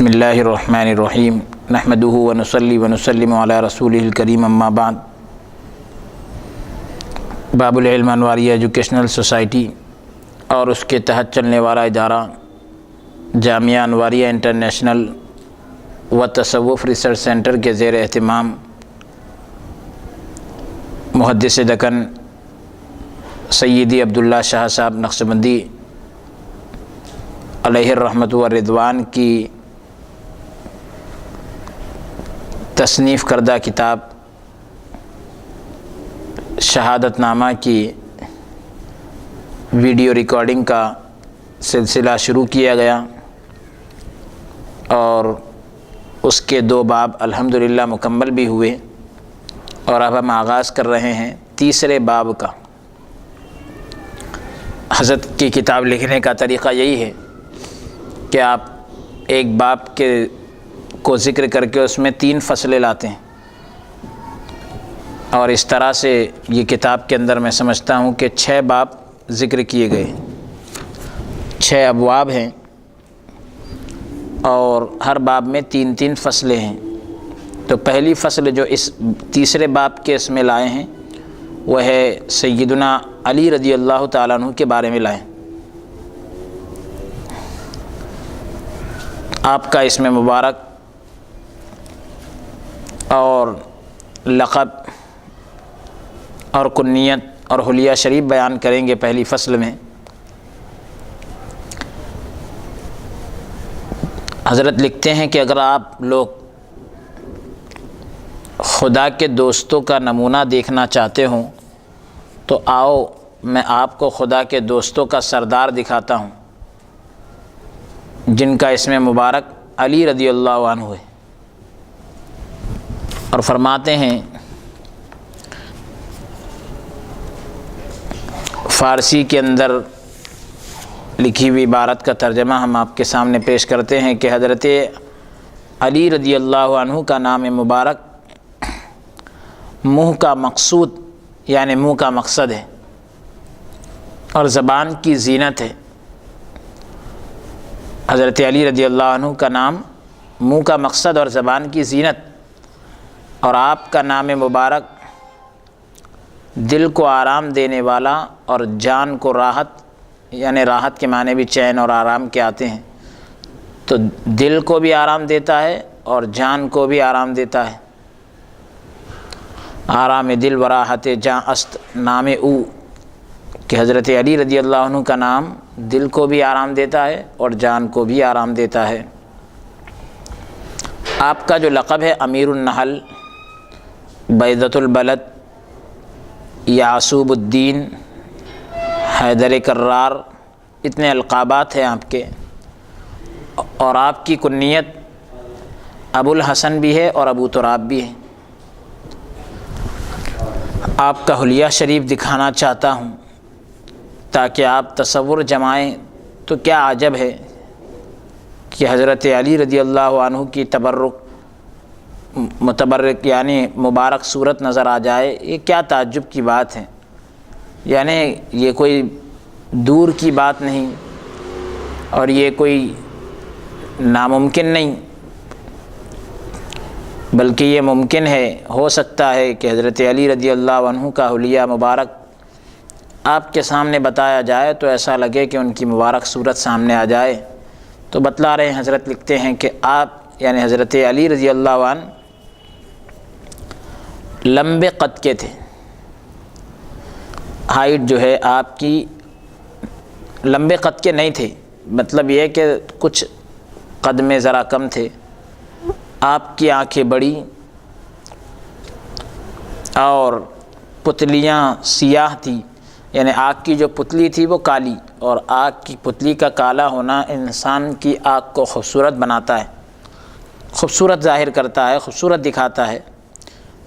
بسم اللہ الرحمن الرحیم نحمدہ ونصلی ونسلم علی رسولہ الکریم اما بعد۔ باب العلم انواریہ ایجوکیشنل سوسائٹی اور اس کے تحت چلنے والا ادارہ جامعہ انواریہ انٹرنیشنل و تصوف ریسرچ سینٹر کے زیر اہتمام محدث دکن سیدی عبداللہ شاہ صاحب نقشبندی علیہ الرحمۃ والرضوان کی تصنیف کردہ کتاب شہادت نامہ کی ویڈیو ریکارڈنگ کا سلسلہ شروع کیا گیا اور اس کے 2 باب الحمدللہ مکمل بھی ہوئے، اور اب ہم آغاز کر رہے ہیں تیسرے باب کا۔ حضرت کی کتاب لکھنے کا طریقہ یہی ہے کہ آپ ایک باب کو ذکر کر کے اس میں 3 فصلیں لاتے ہیں، اور اس طرح سے یہ کتاب کے اندر میں سمجھتا ہوں کہ 6 باب ذکر کیے گئے، 6 ابواب ہیں اور ہر باب میں 3 فصلیں ہیں۔ تو پہلی فصل جو اس تیسرے باب کے اس میں لائے ہیں وہ ہے سیدنا علی رضی اللہ تعالیٰ عنہ کے بارے میں لائے۔ آپ کا اسم مبارک اور لقب اور کنیت اور حلیہ شریف بیان کریں گے پہلی فصل میں۔ حضرت لکھتے ہیں کہ اگر آپ لوگ خدا کے دوستوں کا نمونہ دیکھنا چاہتے ہوں تو آؤ میں آپ کو خدا کے دوستوں کا سردار دکھاتا ہوں، جن کا اسم مبارک علی رضی اللہ عنہ ہے۔ اور فرماتے ہیں فارسی کے اندر لکھی ہوئی عبارت کا ترجمہ ہم آپ کے سامنے پیش کرتے ہیں کہ حضرت علی رضی اللہ عنہ کا نام مبارک منہ کا مقصود یعنی منہ کا مقصد ہے اور زبان کی زینت ہے۔ حضرت علی رضی اللہ عنہ کا نام منہ کا مقصد اور زبان کی زینت، اور آپ کا نام مبارک دل کو آرام دینے والا اور جان کو راحت، یعنی راحت کے معنی بھی چین اور آرام کے آتے ہیں، تو دل کو بھی آرام دیتا ہے اور جان کو بھی آرام دیتا ہے۔ آرام دل و راحت جاں است نام او، کہ حضرت علی رضی اللہ عنہ کا نام دل کو بھی آرام دیتا ہے اور جان کو بھی آرام دیتا ہے۔ آپ کا جو لقب ہے امیر النحل، بیضۃ البلد، یعصوب الدین، حیدر کرار، اتنے القابات ہیں آپ کے، اور آپ کی کنیت ابو الحسن بھی ہے اور ابو تراب بھی ہے۔ آپ کا حلیہ شریف دکھانا چاہتا ہوں تاکہ آپ تصور جمائیں، تو کیا عجب ہے کہ حضرت علی رضی اللہ عنہ کی متبرک یعنی مبارک صورت نظر آ جائے، یہ کیا تعجب کی بات ہے۔ یعنی یہ کوئی دور کی بات نہیں اور یہ کوئی ناممکن نہیں، بلکہ یہ ممکن ہے، ہو سکتا ہے کہ حضرت علی رضی اللہ عنہ کا حلیہ مبارک آپ کے سامنے بتایا جائے تو ایسا لگے کہ ان کی مبارک صورت سامنے آ جائے۔ تو بتلا رہے ہیں، حضرت لکھتے ہیں کہ آپ یعنی حضرت علی رضی اللہ عنہ لمبے قد کے تھے، ہائٹ جو ہے آپ کی لمبے قد کے نہیں تھے، مطلب یہ کہ کچھ قد میں ذرا کم تھے۔ آپ کی آنکھیں بڑی اور پتلیاں سیاہ تھیں، یعنی آنکھ کی جو پتلی تھی وہ کالی، اور آنکھ کی پتلی کا کالا ہونا انسان کی آنکھ کو خوبصورت بناتا ہے، خوبصورت ظاہر کرتا ہے، خوبصورت دکھاتا ہے۔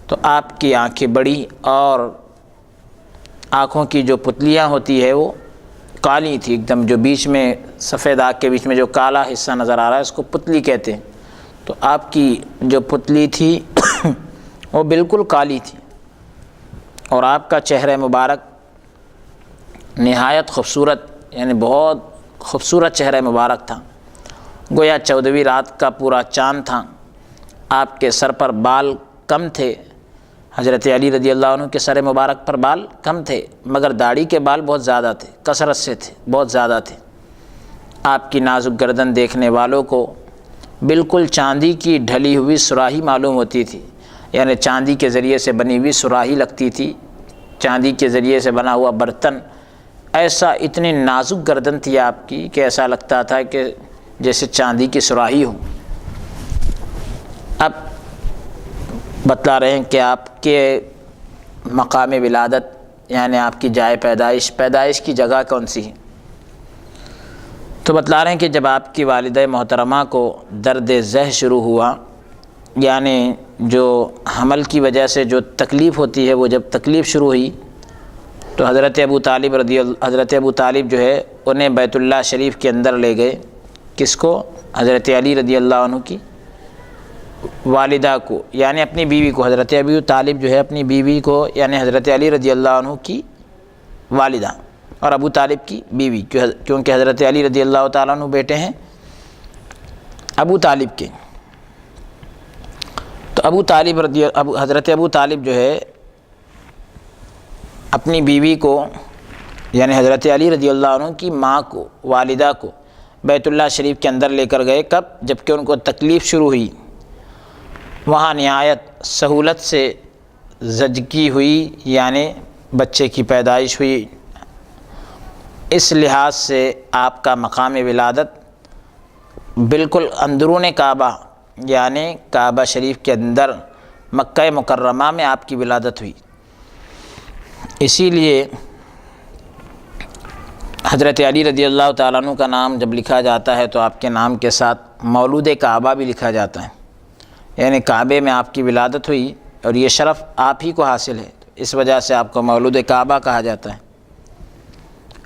تو آپ کی آنکھیں بڑی اور آنکھوں کی جو پتلیاں ہوتی ہے وہ کالی تھی ایک دم، جو بیچ میں سفید آنکھ کے بیچ میں جو کالا حصہ نظر آ رہا ہے اس کو پتلی کہتے ہیں۔ تو آپ کی جو پتلی تھی وہ بالکل کالی تھی، اور آپ کا چہرہ مبارک نہایت خوبصورت، یعنی بہت خوبصورت چہرہ مبارک تھا، گویا 14ویں رات کا پورا چاند تھا، آپ کے سر پر بال کم تھے، حضرت علی رضی اللہ عنہ کے سر مبارک پر بال کم تھے مگر داڑھی کے بال بہت زیادہ تھے، کثرت سے تھے، بہت زیادہ تھے۔ آپ کی نازک گردن دیکھنے والوں کو بالکل چاندی کی ڈھلی ہوئی سراہی معلوم ہوتی تھی، یعنی چاندی کے ذریعے سے بنی ہوئی سراہی لگتی تھی، چاندی کے ذریعے سے بنا ہوا برتن، ایسا اتنی نازک گردن تھی آپ کی کہ ایسا لگتا تھا کہ جیسے چاندی کی سراہی ہو۔ اب بتلا رہے ہیں کہ آپ کے مقام ولادت یعنی آپ کی جائے پیدائش کی جگہ کون سی ہے؟ تو بتلا رہے ہیں کہ جب آپ کی والدہ محترمہ کو درد ذہ شروع ہوا، یعنی جو حمل کی وجہ سے جو تکلیف ہوتی ہے، وہ جب تکلیف شروع ہوئی تو حضرت ابو طالب جو ہے انہیں بیت اللہ شریف کے اندر لے گئے۔ کس کو؟ حضرت علی رضی اللہ عنہ کی والدہ کو، یعنی اپنی بیوی کو۔ حضرت ابو طالب جو ہے اپنی بیوی کو، یعنی حضرت علی رضی اللہ عنہ کی والدہ اور ابو طالب کی بیوی، کیونکہ حضرت علی رضی اللہ تعالیٰ عنہ بیٹے ہیں ابو طالب کے۔ تو حضرت ابو طالب جو ہے اپنی بیوی کو، یعنی حضرت علی رضی اللہ عنہ کی ماں کو، والدہ کو بیت اللہ شریف کے اندر لے کر گئے۔ کب؟ جب کہ ان کو تکلیف شروع ہوئی، وہاں نہایت سہولت سے زچگی ہوئی، یعنی بچے کی پیدائش ہوئی۔ اس لحاظ سے آپ کا مقام ولادت بالکل اندرون کعبہ، یعنی کعبہ شریف کے اندر مکہ مکرمہ میں آپ کی ولادت ہوئی۔ اسی لیے حضرت علی رضی اللہ تعالیٰ عنہ کا نام جب لکھا جاتا ہے تو آپ کے نام کے ساتھ مولود کعبہ بھی لکھا جاتا ہے، یعنی کعبے میں آپ کی ولادت ہوئی اور یہ شرف آپ ہی کو حاصل ہے، اس وجہ سے آپ کو مولود کعبہ کہا جاتا ہے۔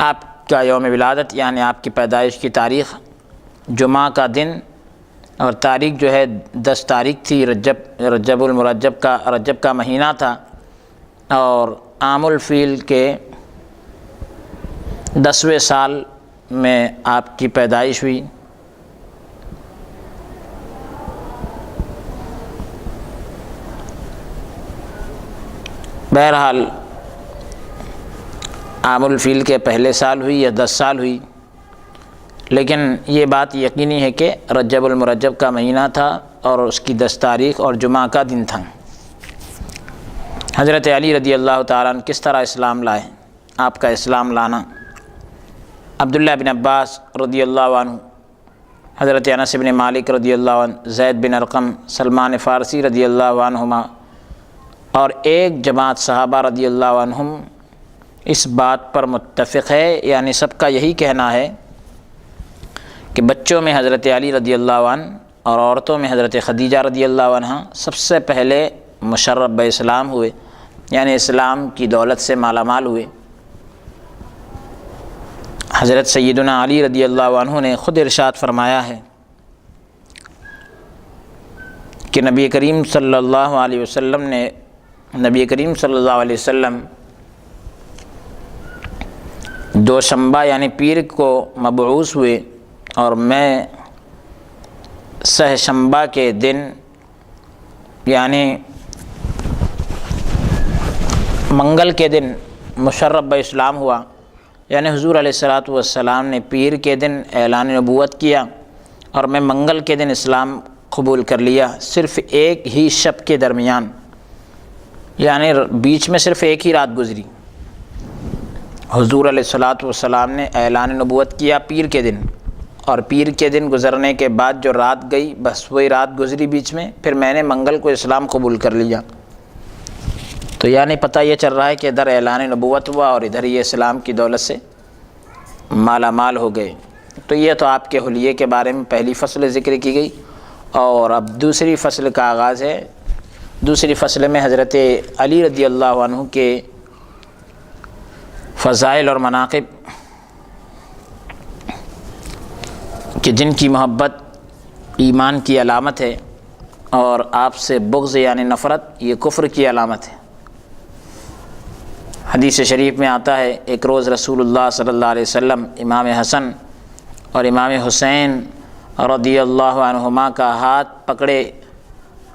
آپ کا یوم ولادت یعنی آپ کی پیدائش کی تاریخ جمعہ کا دن اور تاریخ جو ہے 10 تاریخ تھی، رجب کا مہینہ تھا، اور عام الفیل کے 10ویں سال میں آپ کی پیدائش ہوئی۔ بہرحال عام الفیل کے پہلے سال ہوئی یا 10 سال ہوئی، لیکن یہ بات یقینی ہے کہ رجب المرجب کا مہینہ تھا اور اس کی 10 تاریخ اور جمعہ کا دن تھا۔ حضرت علی رضی اللہ تعالیٰ عنہ کس طرح اسلام لائے؟ آپ کا اسلام لانا عبداللہ بن عباس رضی اللہ عنہ، حضرت انس بن مالک رضی اللہ عنہ، زید بن ارقم، سلمان فارسی رضی اللہ عنہما اور ایک جماعت صحابہ رضی اللہ عنہم اس بات پر متفق ہے، یعنی سب کا یہی کہنا ہے کہ بچوں میں حضرت علی رضی اللہ عنہ اور عورتوں میں حضرت خدیجہ رضی اللہ عنہ سب سے پہلے مشرف باسلام ہوئے، یعنی اسلام کی دولت سے مالا مال ہوئے۔ حضرت سیدنا علی رضی اللہ عنہ نے خود ارشاد فرمایا ہے کہ نبی کریم صلی اللہ علیہ وسلم دوشنبہ یعنی پیر کو مبعوث ہوئے اور میں سہ شنبہ کے دن یعنی منگل کے دن مشرف باسلام ہوا، یعنی حضور علیہ الصلاۃ والسلام نے پیر کے دن اعلان نبوت کیا اور میں منگل کے دن اسلام قبول کر لیا، صرف ایک ہی شب کے درمیان، یعنی بیچ میں صرف ایک ہی رات گزری۔ حضور علیہ الصلاۃ والسلام نے اعلان نبوت کیا پیر کے دن، اور پیر کے دن گزرنے کے بعد جو رات گئی بس وہی رات گزری بیچ میں، پھر میں نے منگل کو اسلام قبول کر لیا۔ تو یعنی پتہ یہ چل رہا ہے کہ ادھر اعلان نبوت ہوا اور ادھر یہ اسلام کی دولت سے مالا مال ہو گئے۔ تو یہ تو آپ کے حلیے کے بارے میں پہلی فصل ذکر کی گئی، اور اب دوسری فصل کا آغاز ہے۔ دوسری فصل میں حضرت علی رضی اللہ عنہ کے فضائل اور مناقب کہ جن کی محبت ایمان کی علامت ہے اور آپ سے بغض یعنی نفرت یہ کفر کی علامت ہے۔ حدیث شریف میں آتا ہے ایک روز رسول اللہ صلی اللہ علیہ وسلم امام حسن اور امام حسین رضی اللہ عنہما کا ہاتھ پکڑے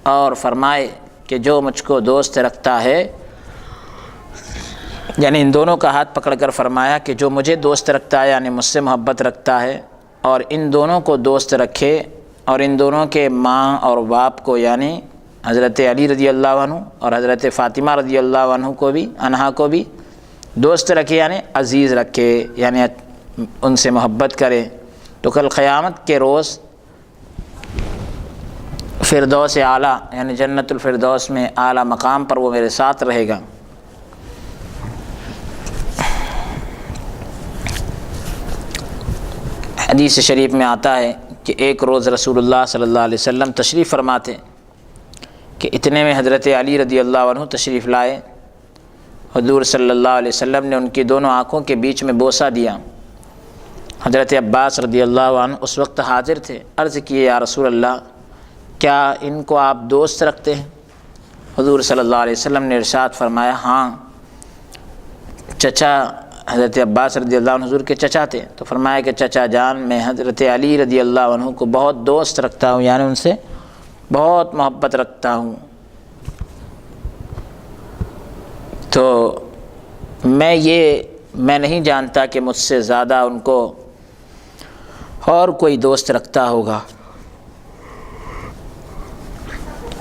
اور فرمائے کہ جو مجھ کو دوست رکھتا ہے، یعنی ان دونوں کا ہاتھ پکڑ کر فرمایا کہ جو مجھے دوست رکھتا ہے یعنی مجھ سے محبت رکھتا ہے، اور ان دونوں کو دوست رکھے، اور ان دونوں کے ماں اور باپ کو یعنی حضرت علی رضی اللہ عنہ اور حضرت فاطمہ رضی اللہ عنہا کو بھی دوست رکھے، یعنی عزیز رکھے، یعنی ان سے محبت کرے، تو کل قیامت کے روز فردوس اعلیٰ یعنی جنت الفردوس میں اعلیٰ مقام پر وہ میرے ساتھ رہے گا۔ حدیث شریف میں آتا ہے کہ ایک روز رسول اللہ صلی اللہ علیہ وسلم تشریف فرماتے کہ اتنے میں حضرت علی رضی اللہ عنہ تشریف لائے۔ حضور صلی اللہ علیہ وسلم نے ان کی دونوں آنکھوں کے بیچ میں بوسہ دیا۔ حضرت عباس رضی اللہ عنہ اس وقت حاضر تھے، عرض کیے یا رسول اللہ کیا ان کو آپ دوست رکھتے ہیں؟ حضور صلی اللہ علیہ وسلم نے ارشاد فرمایا ہاں۔ چچا حضرت عباس رضی اللہ عنہ حضور کے چچا تھے، تو فرمایا کہ چچا جان میں حضرت علی رضی اللہ عنہ کو بہت دوست رکھتا ہوں، یعنی ان سے بہت محبت رکھتا ہوں، تو میں نہیں جانتا کہ مجھ سے زیادہ ان کو اور کوئی دوست رکھتا ہوگا،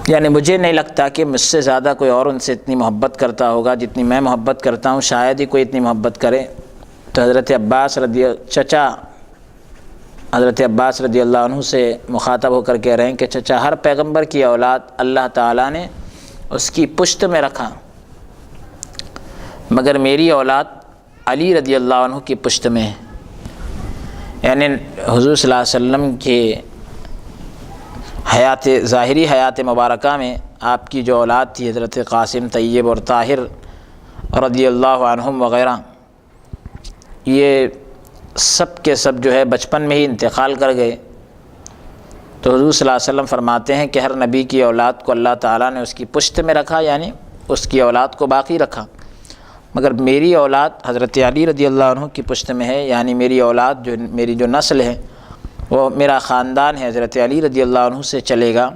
یعنی مجھے نہیں لگتا کہ مجھ سے زیادہ کوئی اور ان سے اتنی محبت کرتا ہوگا جتنی میں محبت کرتا ہوں، شاید ہی کوئی اتنی محبت کرے۔ تو چچا حضرت عباس رضی اللہ عنہ سے مخاطب ہو کر کہہ رہے ہیں کہ چچا ہر پیغمبر کی اولاد اللہ تعالیٰ نے اس کی پشت میں رکھا، مگر میری اولاد علی رضی اللہ عنہ کی پشت میں ہے، یعنی حضور صلی اللہ علیہ وسلم کے ظاہری حیات مبارکہ میں آپ کی جو اولاد تھی حضرت قاسم، طیب اور طاہر رضی اللہ عنہم وغیرہ، یہ سب کے سب جو ہے بچپن میں ہی انتقال کر گئے۔ تو حضور صلی اللہ علیہ وسلم فرماتے ہیں کہ ہر نبی کی اولاد کو اللہ تعالیٰ نے اس کی پشت میں رکھا، یعنی اس کی اولاد کو باقی رکھا، مگر میری اولاد حضرت علی رضی اللہ عنہ کی پشت میں ہے، یعنی میری اولاد میری جو نسل ہے وہ میرا خاندان ہے حضرت علی رضی اللہ عنہ سے چلے گا۔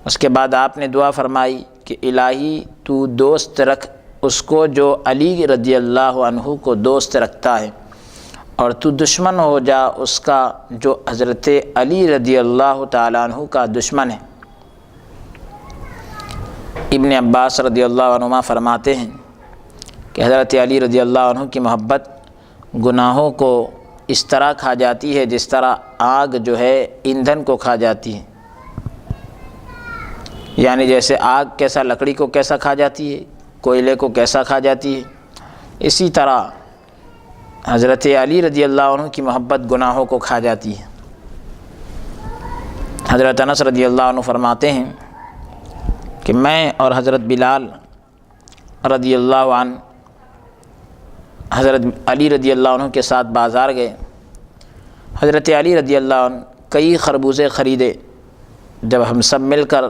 اس کے بعد آپ نے دعا فرمائی کہ الہی تو دوست رکھ اس کو جو علی رضی اللہ عنہ کو دوست رکھتا ہے، اور تو دشمن ہو جا اس کا جو حضرت علی رضی اللہ تعالیٰ عنہ کا دشمن ہے۔ ابن عباس رضی اللہ عنہما فرماتے ہیں کہ حضرت علی رضی اللہ عنہ کی محبت گناہوں کو اس طرح کھا جاتی ہے جس طرح آگ جو ہے ایندھن کو کھا جاتی ہے، یعنی جیسے آگ کیسا لکڑی کو کیسا کھا جاتی ہے، کوئلے کو کیسا کھا جاتی ہے، اسی طرح حضرت علی رضی اللہ عنہ کی محبت گناہوں کو کھا جاتی ہے۔ حضرت انس رضی اللہ عنہ فرماتے ہیں کہ میں اور حضرت بلال رضی اللہ عنہ حضرت علی رضی اللہ عنہ کے ساتھ بازار گئے۔ حضرت علی رضی اللہ عنہ کئی خربوزے خریدے۔ جب ہم سب مل کر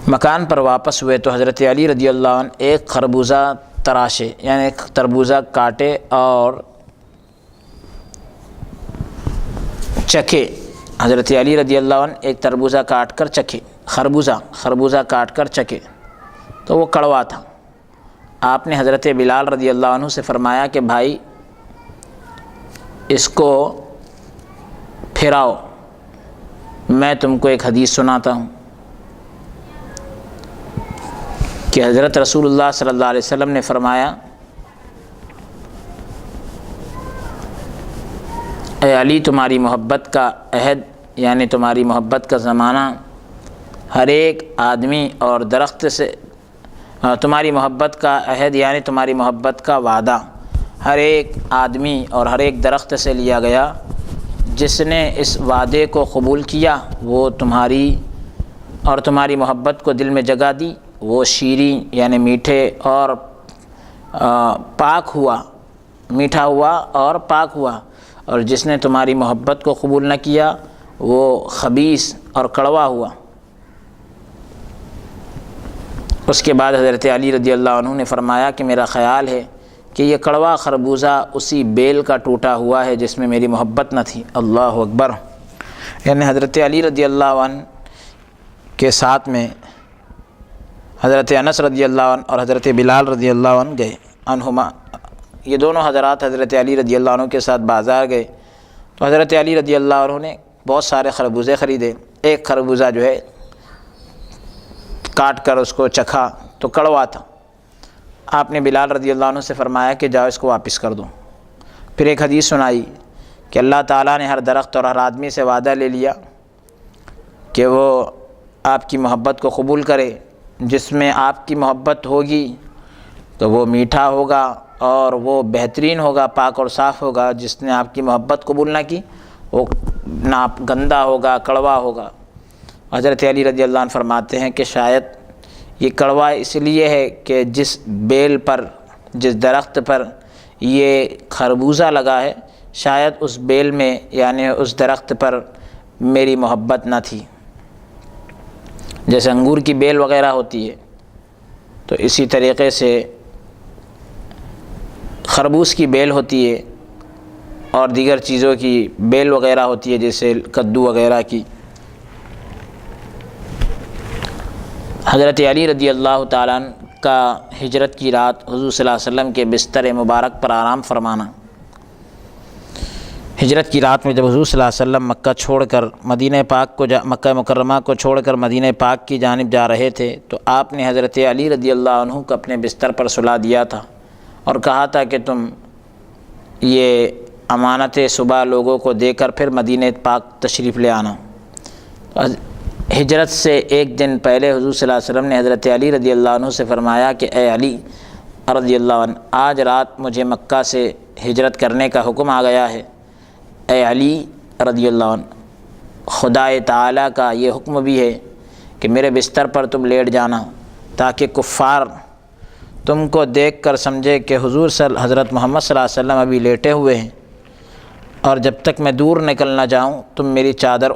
مکان پر واپس ہوئے تو حضرت علی رضی اللہ عنہ ایک خربوزہ تراشے، یعنی ایک تربوزہ کاٹے اور چکھے۔ حضرت علی رضی اللہ عنہ ایک تربوزہ کاٹ کر چکھے، خربوزہ کاٹ کر چکھے تو وہ کڑوا تھا۔ آپ نے حضرت بلال رضی اللہ عنہ سے فرمایا کہ بھائی اس کو پھراؤ، میں تم کو ایک حدیث سناتا ہوں کہ حضرت رسول اللہ صلی اللہ علیہ وسلم نے فرمایا اے علی تمہاری محبت کا عہد یعنی تمہاری محبت کا زمانہ ہر ایک آدمی اور درخت سے، تمہاری محبت کا عہد یعنی تمہاری محبت کا وعدہ ہر ایک آدمی اور ہر ایک درخت سے لیا گیا، جس نے اس وعدے کو قبول کیا وہ تمہاری اور تمہاری محبت کو دل میں جگہ دی، وہ شیریں یعنی میٹھے اور پاک ہوا، میٹھا ہوا اور پاک ہوا، اور جس نے تمہاری محبت کو قبول نہ کیا وہ خبیث اور کڑوا ہوا۔ اس کے بعد حضرت علی رضی اللہ عنہ نے فرمایا کہ میرا خیال ہے کہ یہ کڑوا خربوزہ اسی بیل کا ٹوٹا ہوا ہے جس میں میری محبت نہ تھی۔ اللہ اکبر۔ یعنی حضرت علی رضی اللہ عنہ کے ساتھ میں حضرت انس رضی اللہ عنہ اور حضرت بلال رضی اللہ عنہ گئے عنہما، یہ دونوں حضرات حضرت علی رضی اللہ عنہ کے ساتھ بازار گئے تو حضرت علی رضی اللہ عنہ نے بہت سارے خربوزے خریدے۔ ایک خربوزہ جو ہے کاٹ کر اس کو چکھا تو کڑوا تھا۔ آپ نے بلال رضی اللہ عنہ سے فرمایا کہ جاؤ اس کو واپس کر دو۔ پھر ایک حدیث سنائی کہ اللہ تعالیٰ نے ہر درخت اور ہر آدمی سے وعدہ لے لیا کہ وہ آپ کی محبت کو قبول کرے، جس میں آپ کی محبت ہوگی تو وہ میٹھا ہوگا اور وہ بہترین ہوگا، پاک اور صاف ہوگا۔ جس نے آپ کی محبت قبول نہ کی وہ نہ گندا ہوگا، کڑوا ہوگا۔ حضرت علی رضی اللہ عنہ فرماتے ہیں کہ شاید یہ کڑوا اس لیے ہے کہ جس بیل پر، جس درخت پر یہ خربوزہ لگا ہے، شاید اس بیل میں یعنی اس درخت پر میری محبت نہ تھی۔ جیسے انگور کی بیل وغیرہ ہوتی ہے تو اسی طریقے سے خربوز کی بیل ہوتی ہے اور دیگر چیزوں کی بیل وغیرہ ہوتی ہے جیسے کدو وغیرہ کی۔ حضرت علی رضی اللہ تعالیٰ عنہ کا ہجرت کی رات حضور صلی اللہ علیہ وسلم کے بستر مبارک پر آرام فرمانا۔ ہجرت کی رات میں جب حضور صلی اللہ علیہ وسلم مکہ چھوڑ کر مکہ مکرمہ کو چھوڑ کر مدینہ پاک کی جانب جا رہے تھے تو آپ نے حضرت علی رضی اللہ عنہ کو اپنے بستر پر سلا دیا تھا اور کہا تھا کہ تم یہ امانت صبح لوگوں کو دے کر پھر مدینہ پاک تشریف لے آنا۔ ہجرت سے ایک دن پہلے حضور صلی اللہ علیہ وسلم نے حضرت علی رضی اللہ عنہ سے فرمایا کہ اے علی رضی اللہ عنہ، آج رات مجھے مکہ سے ہجرت کرنے کا حکم آ گیا ہے۔ اے علی رضی اللہ عنہ، خدا تعالیٰ کا یہ حکم بھی ہے کہ میرے بستر پر تم لیٹ جانا تاکہ کفار تم کو دیکھ کر سمجھے کہ حضرت محمد صلی اللہ علیہ وسلم ابھی لیٹے ہوئے ہیں، اور جب تک میں دور نکل نہ جاؤں تم میری چادر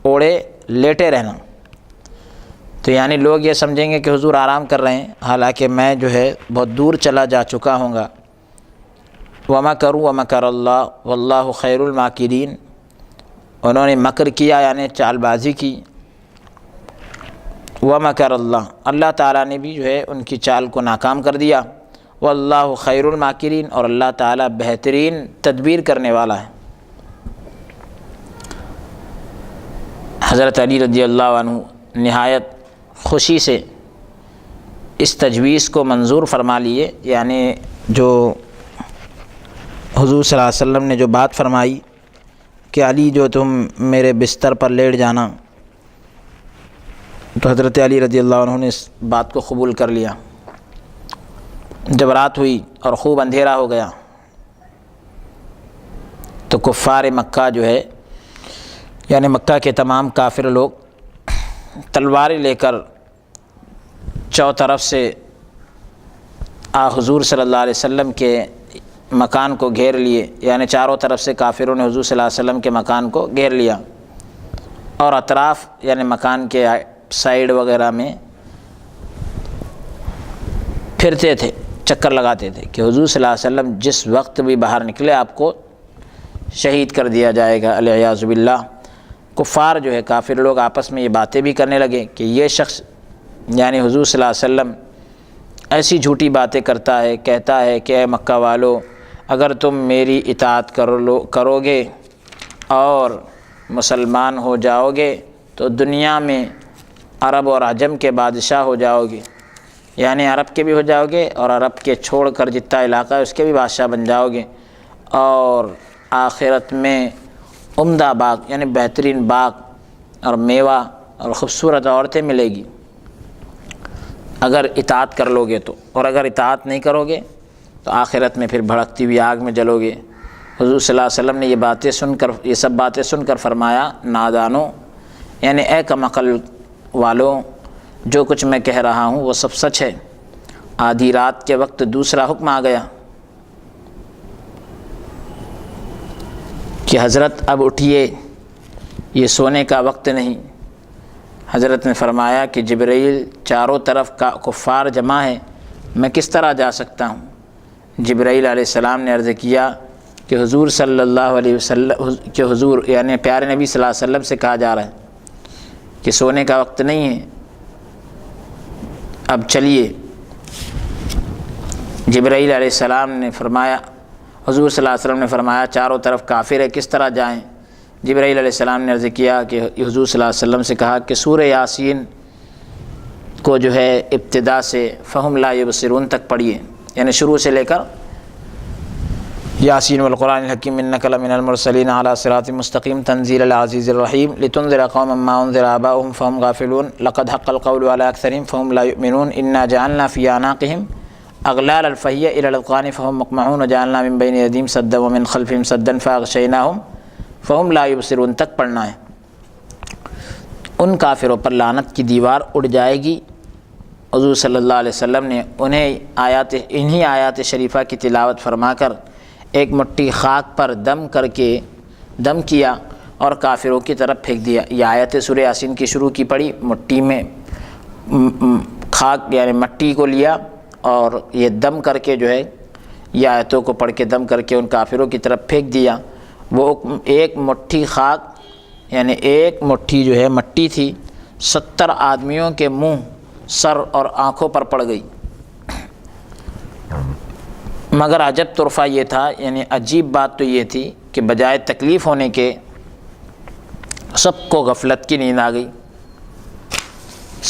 اوڑے لیٹے رہنا۔ تو یعنی لوگ یہ سمجھیں گے کہ حضور آرام کر رہے ہیں، حالانکہ میں جو ہے بہت دور چلا جا چکا ہوں گا۔ وَمَكَرُوا وَمَكَرَ اللَّهُ وَاللَّهُ خَيْرُ الْمَاكِرِينَ، انہوں نے مکر کیا یعنی چال بازی کی۔ وَمَكَرَ اللَّهُ، اللہ تعالیٰ نے بھی جو ہے ان کی چال کو ناکام کر دیا۔ وَاللَّهُ خَيْرُ الْمَاكِرِينَ، اور اللہ تعالیٰ بہترین تدبیر کرنے والا ہے۔ حضرت علی رضی اللہ عنہ نہایت خوشی سے اس تجویز کو منظور فرما لیے، یعنی جو حضور صلی اللہ علیہ وسلم نے جو بات فرمائی کہ علی جو تم میرے بستر پر لیٹ جانا، تو حضرت علی رضی اللہ عنہ نے اس بات کو قبول کر لیا۔ جب رات ہوئی اور خوب اندھیرا ہو گیا تو کفار مکہ جو ہے یعنی مکہ کے تمام کافر لوگ تلواریں لے کر چوطرف سے حضور صلی اللہ علیہ وسلم کے مکان کو گھیر لیے، یعنی چاروں طرف سے کافروں نے حضور صلی اللہ علیہ وسلم کے مکان کو گھیر لیا، اور اطراف یعنی مکان کے سائیڈ وغیرہ میں پھرتے تھے، چکر لگاتے تھے کہ حضور صلی اللہ علیہ وسلم جس وقت بھی باہر نکلے آپ کو شہید کر دیا جائے گا، العیاذ باللہ۔ کفار جو ہے کافر لوگ آپس میں یہ باتیں بھی کرنے لگے کہ یہ شخص یعنی حضور صلی اللہ علیہ وسلم ایسی جھوٹی باتیں کرتا ہے، کہتا ہے کہ اے مکہ والو، اگر تم میری اطاعت کرو گے اور مسلمان ہو جاؤ گے تو دنیا میں عرب اور عجم کے بادشاہ ہو جاؤ گے، یعنی عرب کے بھی ہو جاؤ گے اور عرب کے چھوڑ کر جتنا علاقہ ہے اس کے بھی بادشاہ بن جاؤ گے، اور آخرت میں عمدہ باغ یعنی بہترین باغ اور میوہ اور خوبصورت عورتیں ملے گی اگر اطاعت کر لو گے تو، اور اگر اطاعت نہیں کرو گے تو آخرت میں پھر بھڑکتی ہوئی آگ میں جلو گے۔ حضور صلی اللہ علیہ وسلم نے یہ سب باتیں سن کر فرمایا، نادانو یعنی اے کم عقل والوں، جو کچھ میں کہہ رہا ہوں وہ سب سچ ہے۔ آدھی رات کے وقت دوسرا حکم آ گیا کہ حضرت اب اٹھیے، یہ سونے کا وقت نہیں۔ حضرت نے فرمایا کہ جبرائیل چاروں طرف کا کفار جمع ہے، میں کس طرح جا سکتا ہوں؟ جبرائیل علیہ السلام نے عرض کیا کہ حضور صلی اللہ علیہ وسلم کہ حضور یعنی پیارے نبی صلی اللہ علیہ وسلم سے کہا جا رہا ہے کہ سونے کا وقت نہیں ہے، اب چلیے۔ جبرائیل علیہ السلام نے فرمایا، حضور صلی اللہ علیہ وسلم نے فرمایا چاروں طرف کافر ہے، کس طرح جائیں؟ جبرائیل علیہ السلام نے عرض کیا کہ حضور صلی اللہ علیہ وسلم سے کہا کہ سورہ یاسین کو جو ہے ابتدا سے فہم لا یبصرون تک پڑھیے، یعنی شروع سے لے کر یاسین والقرآن الحکیم انک لمن المرسلین علی صراط مستقیم تنزیل العزیز الرحیم لتنذر قوما ما انذر آباؤهم فهم غافلون لقد حق القول على اکثرهم فهم لا یؤمنون انا جعلنا فی اعناقهم اغلال الفہیہ الى الاذقان فهم مقمحون وجعلنا من بین ایدیہم سدا ومن خلفهم سدا فاغشیناہم فهم لا یبصرون تک پڑھنا ہے۔ ان کافروں پر لعنت کی دیوار اڑ جائے گی۔ حضور صلی اللہ علیہ وسلم نے انہی آیات شریفہ کی تلاوت فرما کر ایک مٹھی خاک پر دم کیا اور کافروں کی طرف پھینک دیا۔ یہ آیت سورہ یاسین کی شروع کی پڑھی، مٹی میں خاک یعنی مٹی کو لیا اور یہ دم کر کے جو ہے یہ آیتوں کو پڑھ کے دم کر کے ان کافروں کی طرف پھینک دیا۔ وہ ایک مٹھی خاک یعنی ایک مٹھی جو ہے مٹی تھی، 70 آدمیوں کے منہ، سر اور آنکھوں پر پڑ گئی۔ مگر عجب طرفہ یہ تھا، یعنی عجیب بات تو یہ تھی کہ بجائے تکلیف ہونے کے سب کو غفلت کی نیند آ گئی،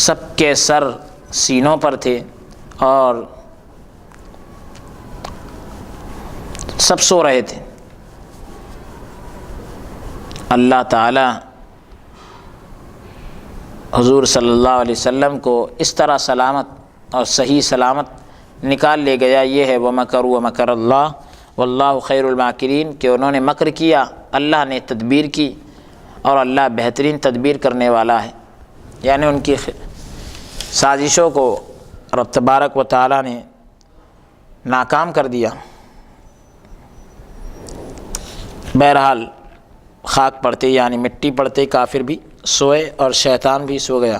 سب کے سر سینوں پر تھے اور سب سو رہے تھے۔ اللہ تعالی حضور صلی اللہ علیہ وسلم کو اس طرح سلامت اور صحیح سلامت نکال لے گیا۔ یہ ہے وَمَكَرُوا وَمَكَرَ اللَّهُ وَاللَّهُ خَيْرُ الْمَاكِرِينَ کہ انہوں نے مکر کیا، اللہ نے تدبیر کی اور اللہ بہترین تدبیر کرنے والا ہے، یعنی ان کی سازشوں کو رب تبارک و تعالی نے ناکام کر دیا۔ بہرحال خاک پڑتے یعنی مٹی پڑتے کافر بھی سوئے اور شیطان بھی سو گیا۔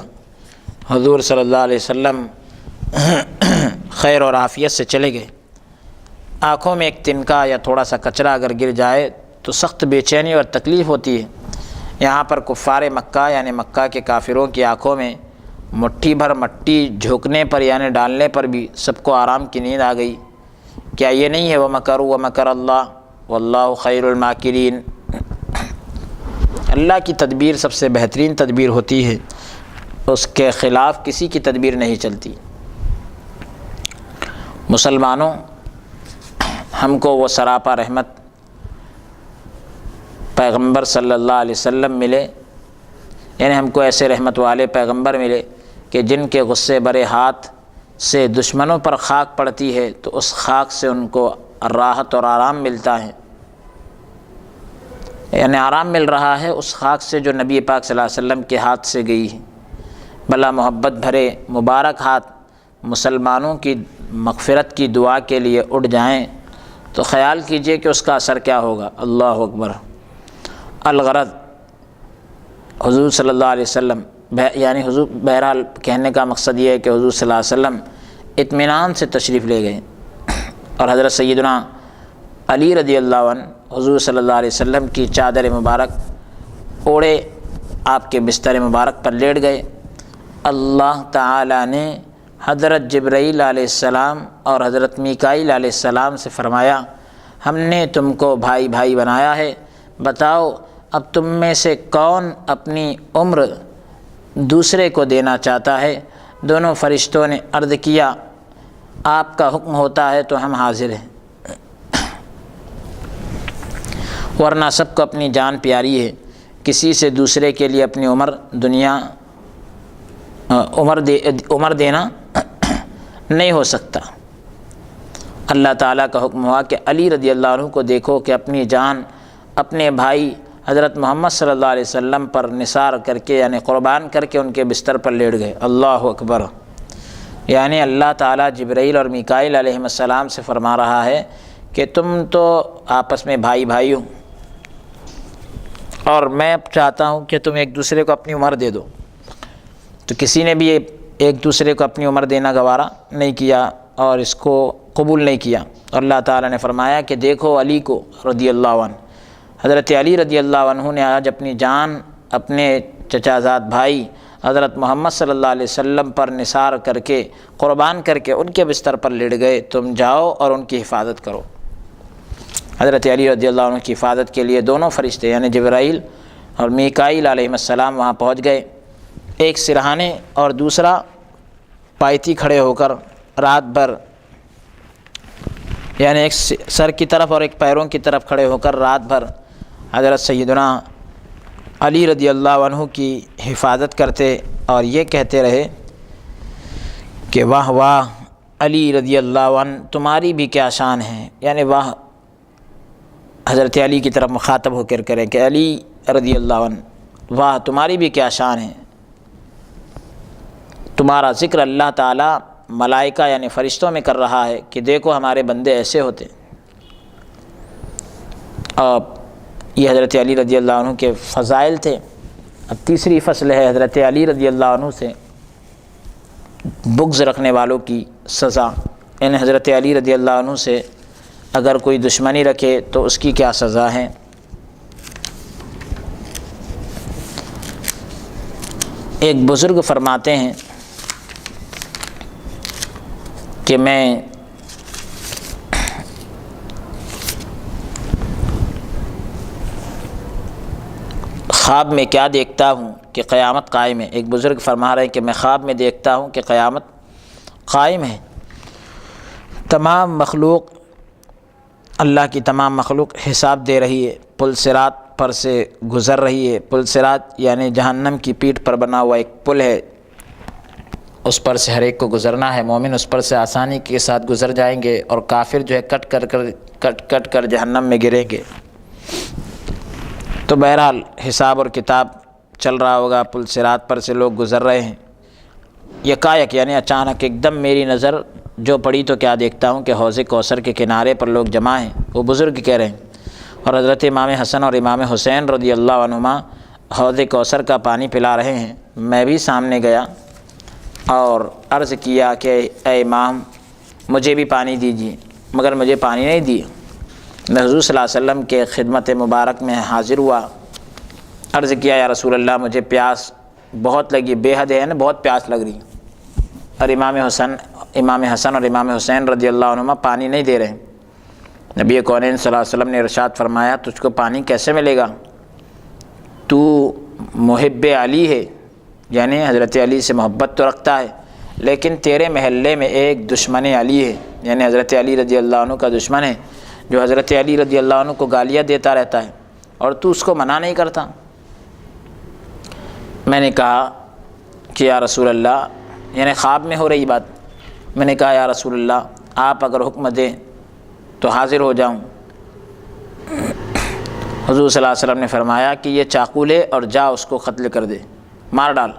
حضور صلی اللہ علیہ وسلم خیر اور عافیت سے چلے گئے۔ آنکھوں میں ایک تنکا یا تھوڑا سا کچرا اگر گر جائے تو سخت بے چینی اور تکلیف ہوتی ہے۔ یہاں پر کفار مکہ یعنی مکہ کے کافروں کی آنکھوں میں مٹھی بھر مٹی جھونکنے پر یعنی ڈالنے پر بھی سب کو آرام کی نیند آ گئی۔ کیا یہ نہیں ہے وَمَكَرُوا وَمَكَرَ اللَّهُ وَاللَّهُ خَيْرُ الْمَاكِرِينَ؟ اللہ کی تدبیر سب سے بہترین تدبیر ہوتی ہے، اس کے خلاف کسی کی تدبیر نہیں چلتی۔ مسلمانوں، ہم کو وہ سراپا رحمت پیغمبر صلی اللہ علیہ وسلم ملے، یعنی ہم کو ایسے رحمت والے پیغمبر ملے کہ جن کے غصے برے ہاتھ سے دشمنوں پر خاک پڑتی ہے تو اس خاک سے ان کو راحت اور آرام ملتا ہے، یعنی آرام مل رہا ہے اس خاک سے جو نبی پاک صلی اللہ علیہ وسلم کے ہاتھ سے گئی ہے۔ بلا محبت بھرے مبارک ہاتھ مسلمانوں کی مغفرت کی دعا کے لیے اٹھ جائیں تو خیال کیجئے کہ اس کا اثر کیا ہوگا۔ اللہ اکبر۔ الغرض حضور صلی اللہ علیہ وسلم یعنی حضور بہرحال کہنے کا مقصد یہ ہے کہ حضور صلی اللہ علیہ وسلم اطمینان سے تشریف لے گئے اور حضرت سیدنا علی رضی اللہ عنہ حضور صلی اللہ علیہ وسلم کی چادر مبارک اوڑے آپ کے بستر مبارک پر لیٹ گئے۔ اللہ تعالی نے حضرت جبرائیل علیہ السلام اور حضرت میکائیل علیہ السلام سے فرمایا ہم نے تم کو بھائی بھائی بنایا ہے، بتاؤ اب تم میں سے کون اپنی عمر دوسرے کو دینا چاہتا ہے؟ دونوں فرشتوں نے عرض کیا آپ کا حکم ہوتا ہے تو ہم حاضر ہیں، ورنہ سب کو اپنی جان پیاری ہے، کسی سے دوسرے کے لیے اپنی عمر دینا نہیں ہو سکتا۔ اللہ تعالیٰ کا حکم ہوا کہ علی رضی اللہ عنہ کو دیکھو کہ اپنی جان اپنے بھائی حضرت محمد صلی اللہ علیہ وسلم پر نثار کر کے یعنی قربان کر کے ان کے بستر پر لیٹ گئے۔ اللہ اکبر۔ یعنی اللہ تعالیٰ جبرائیل اور میکائیل علیہ السلام سے فرما رہا ہے کہ تم تو آپس میں بھائی بھائی ہو اور میں اب چاہتا ہوں کہ تم ایک دوسرے کو اپنی عمر دے دو۔ تو کسی نے بھی ایک دوسرے کو اپنی عمر دینا گوارا نہیں کیا اور اس کو قبول نہیں کیا۔ اور اللہ تعالیٰ نے فرمایا کہ دیکھو علی کو رضی اللہ عنہ، حضرت علی رضی اللہ عنہ نے آج اپنی جان اپنے چچا زاد بھائی حضرت محمد صلی اللہ علیہ وسلم پر نثار کر کے، قربان کر کے ان کے بستر پر لیٹ گئے، تم جاؤ اور ان کی حفاظت کرو۔ حضرت علی رضی اللہ عنہ کی حفاظت کے لیے دونوں فرشتے یعنی جبرائیل اور میکائیل علیہ السلام وہاں پہنچ گئے، ایک سرہانے اور دوسرا پایتی کھڑے ہو کر رات بھر، یعنی ایک سر کی طرف اور ایک پیروں کی طرف کھڑے ہو کر رات بھر حضرت سیدنا علی رضی اللہ عنہ کی حفاظت کرتے اور یہ کہتے رہے کہ واہ واہ علی رضی اللہ عنہ تمہاری بھی کیا شان ہے، یعنی واہ حضرت علی کی طرف مخاطب ہو کر کریں کہ علی رضی اللہ عنہ واہ تمہاری بھی کیا شان ہے، تمہارا ذکر اللہ تعالیٰ ملائکہ یعنی فرشتوں میں کر رہا ہے کہ دیکھو ہمارے بندے ایسے ہوتے۔ اور یہ حضرت علی رضی اللہ عنہ کے فضائل تھے۔ اب تیسری فصل ہے حضرت علی رضی اللہ عنہ سے بغض رکھنے والوں کی سزا، یعنی حضرت علی رضی اللہ عنہ سے اگر کوئی دشمنی رکھے تو اس کی کیا سزا ہے۔ ایک بزرگ فرماتے ہیں کہ میں خواب میں کیا دیکھتا ہوں کہ قیامت قائم ہے۔ ایک بزرگ فرما رہے ہیں کہ میں خواب میں دیکھتا ہوں کہ قیامت قائم ہے، تمام مخلوق، اللہ کی تمام مخلوق حساب دے رہی ہے، پل صراط پر سے گزر رہی ہے۔ پل صراط یعنی جہنم کی پیٹھ پر بنا ہوا ایک پل ہے، اس پر سے ہر ایک کو گزرنا ہے۔ مومن اس پر سے آسانی کے ساتھ گزر جائیں گے اور کافر جو ہے کٹ کر جہنم میں گریں گے۔ تو بہرحال حساب اور کتاب چل رہا ہوگا، پل صراط پر سے لوگ گزر رہے ہیں۔ یکایک یعنی اچانک ایک دم میری نظر جو پڑی تو کیا دیکھتا ہوں کہ حوض کوثر کے کنارے پر لوگ جمع ہیں، وہ بزرگ کہہ رہے ہیں، اور حضرت امام حسن اور امام حسین رضی اللہ عنہما حوض کوثر کا پانی پلا رہے ہیں۔ میں بھی سامنے گیا اور عرض کیا کہ اے امام مجھے بھی پانی دیجیے، مگر مجھے پانی نہیں دیا۔ میں حضور صلی اللہ علیہ وسلم کے خدمت مبارک میں حاضر ہوا، عرض کیا یا رسول اللہ مجھے پیاس بہت لگی، بے حد ہے نا، بہت پیاس لگ رہی، اور امام حسن اور امام حسین رضی اللہ عنہما پانی نہیں دے رہے۔ نبی کونین صلی اللہ علیہ وسلم نے ارشاد فرمایا تجھ کو پانی کیسے ملے گا، تو محب علی ہے، یعنی حضرت علی سے محبت تو رکھتا ہے، لیکن تیرے محلے میں ایک دشمن علی ہے، یعنی حضرت علی رضی اللہ عنہ کا دشمن ہے، جو حضرت علی رضی اللہ عنہ کو گالیاں دیتا رہتا ہے اور تو اس کو منع نہیں کرتا۔ میں نے کہا کہ یا رسول اللہ، یعنی خواب میں ہو رہی بات، میں نے کہا یا رسول اللہ آپ اگر حکم دیں تو حاضر ہو جاؤں۔ حضور صلی اللہ علیہ وسلم نے فرمایا کہ یہ چاقو لے اور جا اس کو قتل کر دے، مار ڈال۔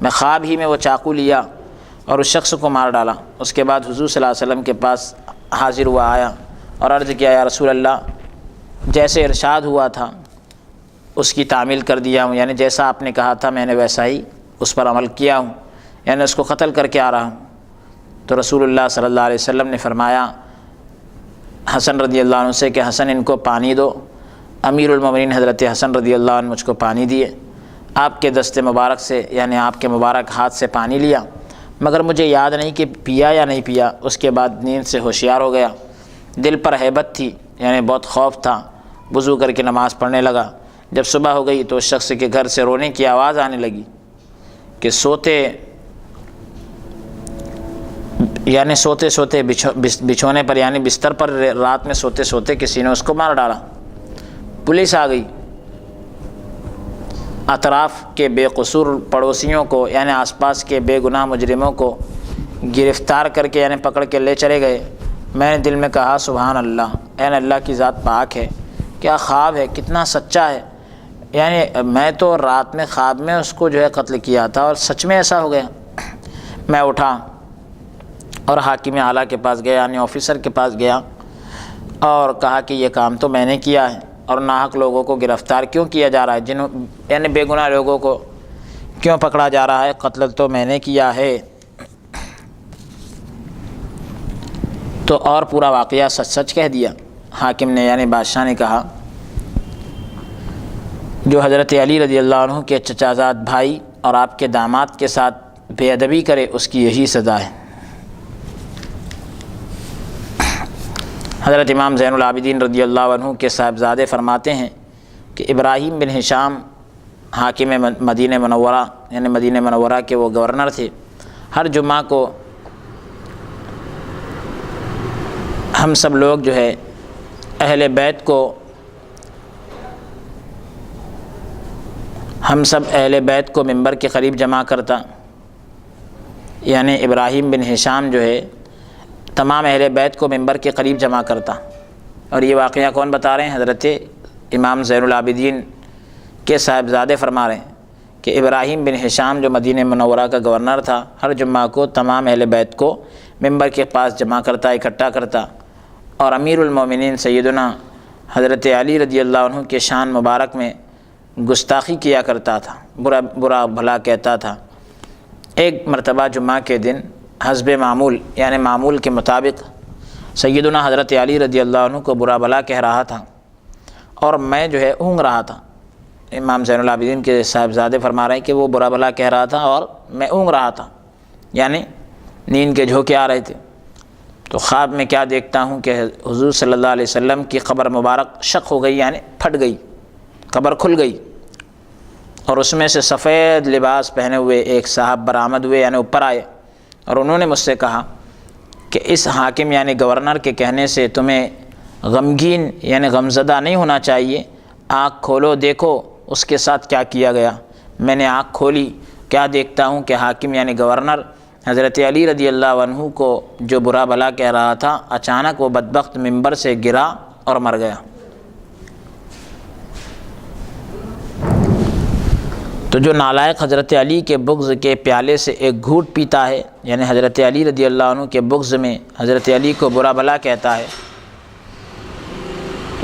میں خواب ہی میں وہ چاقو لیا اور اس شخص کو مار ڈالا۔ اس کے بعد حضور صلی اللہ علیہ وسلم کے پاس حاضر ہوا، آیا اور عرض کیا یا رسول اللہ جیسے ارشاد ہوا تھا اس کی تعمیل کر دیا ہوں، یعنی جیسا آپ نے کہا تھا میں نے ویسا ہی اس پر عمل کیا ہوں، یعنی اس کو قتل کر کے آ رہا ہوں۔ تو رسول اللہ صلی اللہ علیہ وسلم نے فرمایا حسن رضی اللہ عنہ سے کہ حسن ان کو پانی دو۔ امیر المومنین حضرت حسن رضی اللہ عنہ مجھ کو پانی دیے، آپ کے دست مبارک سے یعنی آپ کے مبارک ہاتھ سے پانی لیا، مگر مجھے یاد نہیں کہ پیا یا نہیں پیا۔ اس کے بعد نیند سے ہوشیار ہو گیا، دل پر ہیبت تھی، یعنی بہت خوف تھا، وضو کر کے نماز پڑھنے لگا۔ جب صبح ہو گئی تو اس شخص کے گھر سے رونے کی آواز آنے لگی کہ سوتے بچھونے پر یعنی بستر پر رات میں سوتے سوتے کسی نے اس کو مار ڈالا۔ پولیس آ گئی، اطراف کے بے قصور پڑوسیوں کو یعنی آس پاس کے بے گناہ مجرموں کو گرفتار کر کے یعنی پکڑ کے لے چلے گئے۔ میں نے دل میں کہا سبحان اللہ، یعنی اللہ کی ذات پاک ہے، کیا خواب ہے، کتنا سچا ہے، یعنی میں تو رات میں خواب میں اس کو جو ہے قتل کیا تھا اور سچ میں ایسا ہو گیا۔ میں اٹھا اور حاکم اعلیٰ کے پاس گیا یعنی آفیسر کے پاس گیا اور کہا کہ یہ کام تو میں نے کیا ہے اور ناحق لوگوں کو گرفتار کیوں کیا جا رہا ہے، یعنی بے گناہ لوگوں کو کیوں پکڑا جا رہا ہے، قتل تو میں نے کیا ہے۔ تو اور پورا واقعہ سچ سچ کہہ دیا۔ حاکم نے یعنی بادشاہ نے کہا جو حضرت علی رضی اللہ عنہ کے چچا زاد بھائی اور آپ کے داماد کے ساتھ بے ادبی کرے اس کی یہی سزا ہے۔ حضرت امام زین العابدین رضی اللہ عنہ کے صاحبزادے فرماتے ہیں کہ ابراہیم بن ہشام حاکم مدینہ منورہ یعنی مدینہ منورہ کے وہ گورنر تھے۔ ہر جمعہ کو ہم سب لوگ جو ہے اہل بیت کو ممبر کے قریب جمع کرتا، یعنی ابراہیم بن ہشام جو ہے تمام اہل بیت کو ممبر کے قریب جمع کرتا۔ اور یہ واقعہ کون بتا رہے ہیں؟ حضرت امام زین العابدین کے صاحبزادے فرما رہے ہیں کہ ابراہیم بن ہشام جو مدینہ منورہ کا گورنر تھا ہر جمعہ کو تمام اہل بیت کو ممبر کے پاس جمع کرتا، اکٹھا کرتا، اور امیر المومنین سیدنا حضرت علی رضی اللہ عنہ کے شان مبارک میں گستاخی کیا کرتا تھا، برا بھلا کہتا تھا۔ ایک مرتبہ جمعہ کے دن حسب معمول یعنی معمول کے مطابق سیدنا حضرت علی رضی اللہ عنہ کو برا بھلا کہہ رہا تھا اور میں جو ہے اونگ رہا تھا۔ امام زین العابدین کے صاحبزادے فرما رہے ہیں کہ وہ برا بھلا کہہ رہا تھا اور میں اونگ رہا تھا، یعنی نیند کے جھونکے آ رہے تھے۔ تو خواب میں کیا دیکھتا ہوں کہ حضور صلی اللہ علیہ وسلم کی قبر مبارک شق ہو گئی، یعنی پھٹ گئی، قبر کھل گئی، اور اس میں سے سفید لباس پہنے ہوئے ایک صاحب برآمد ہوئے، یعنی اوپر آئے، اور انہوں نے مجھ سے کہا کہ اس حاکم یعنی گورنر کے کہنے سے تمہیں غمگین یعنی غمزدہ نہیں ہونا چاہیے، آنکھ کھولو دیکھو اس کے ساتھ کیا کیا گیا۔ میں نے آنکھ کھولی، کیا دیکھتا ہوں کہ حاکم یعنی گورنر حضرت علی رضی اللہ عنہ کو جو برا بھلا کہہ رہا تھا اچانک وہ بدبخت ممبر سے گرا اور مر گیا۔ تو جو نالائق حضرت علی کے بغض کے پیالے سے ایک گھوٹ پیتا ہے، یعنی حضرت علی رضی اللہ عنہ کے بغض میں حضرت علی کو برا بھلا کہتا ہے،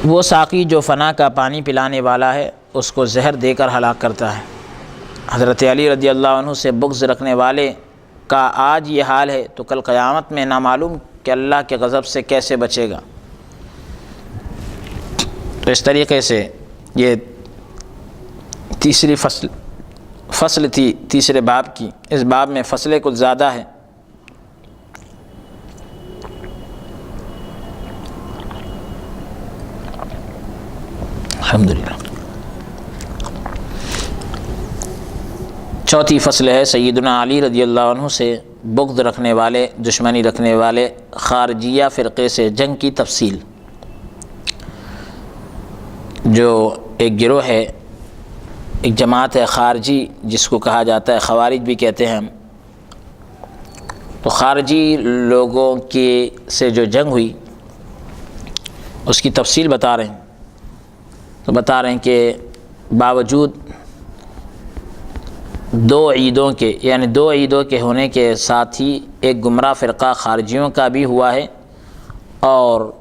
وہ ساقی جو فنا کا پانی پلانے والا ہے اس کو زہر دے کر ہلاک کرتا ہے۔ حضرت علی رضی اللہ عنہ سے بغض رکھنے والے کا آج یہ حال ہے تو کل قیامت میں نامعلوم کہ اللہ کے غضب سے کیسے بچے گا۔ تو اس طریقے سے یہ تیسری فصل تھی تیسرے باب کی۔ اس باب میں فصلیں کچھ زیادہ ہے۔ الحمدللہ۔ چوتھی فصل ہے سیدنا علی رضی اللہ عنہ سے بغض رکھنے والے، دشمنی رکھنے والے خارجیہ فرقے سے جنگ کی تفصیل۔ جو ایک گروہ ہے، ایک جماعت ہے خارجی جس کو کہا جاتا ہے، خوارج بھی کہتے ہیں ہم، تو خارجی لوگوں کی سے جو جنگ ہوئی اس کی تفصیل بتا رہے ہیں۔ تو بتا رہے ہیں کہ باوجود دو عیدوں کے ہونے کے ساتھ ہی ایک گمراہ فرقہ خارجیوں کا بھی ہوا ہے، اور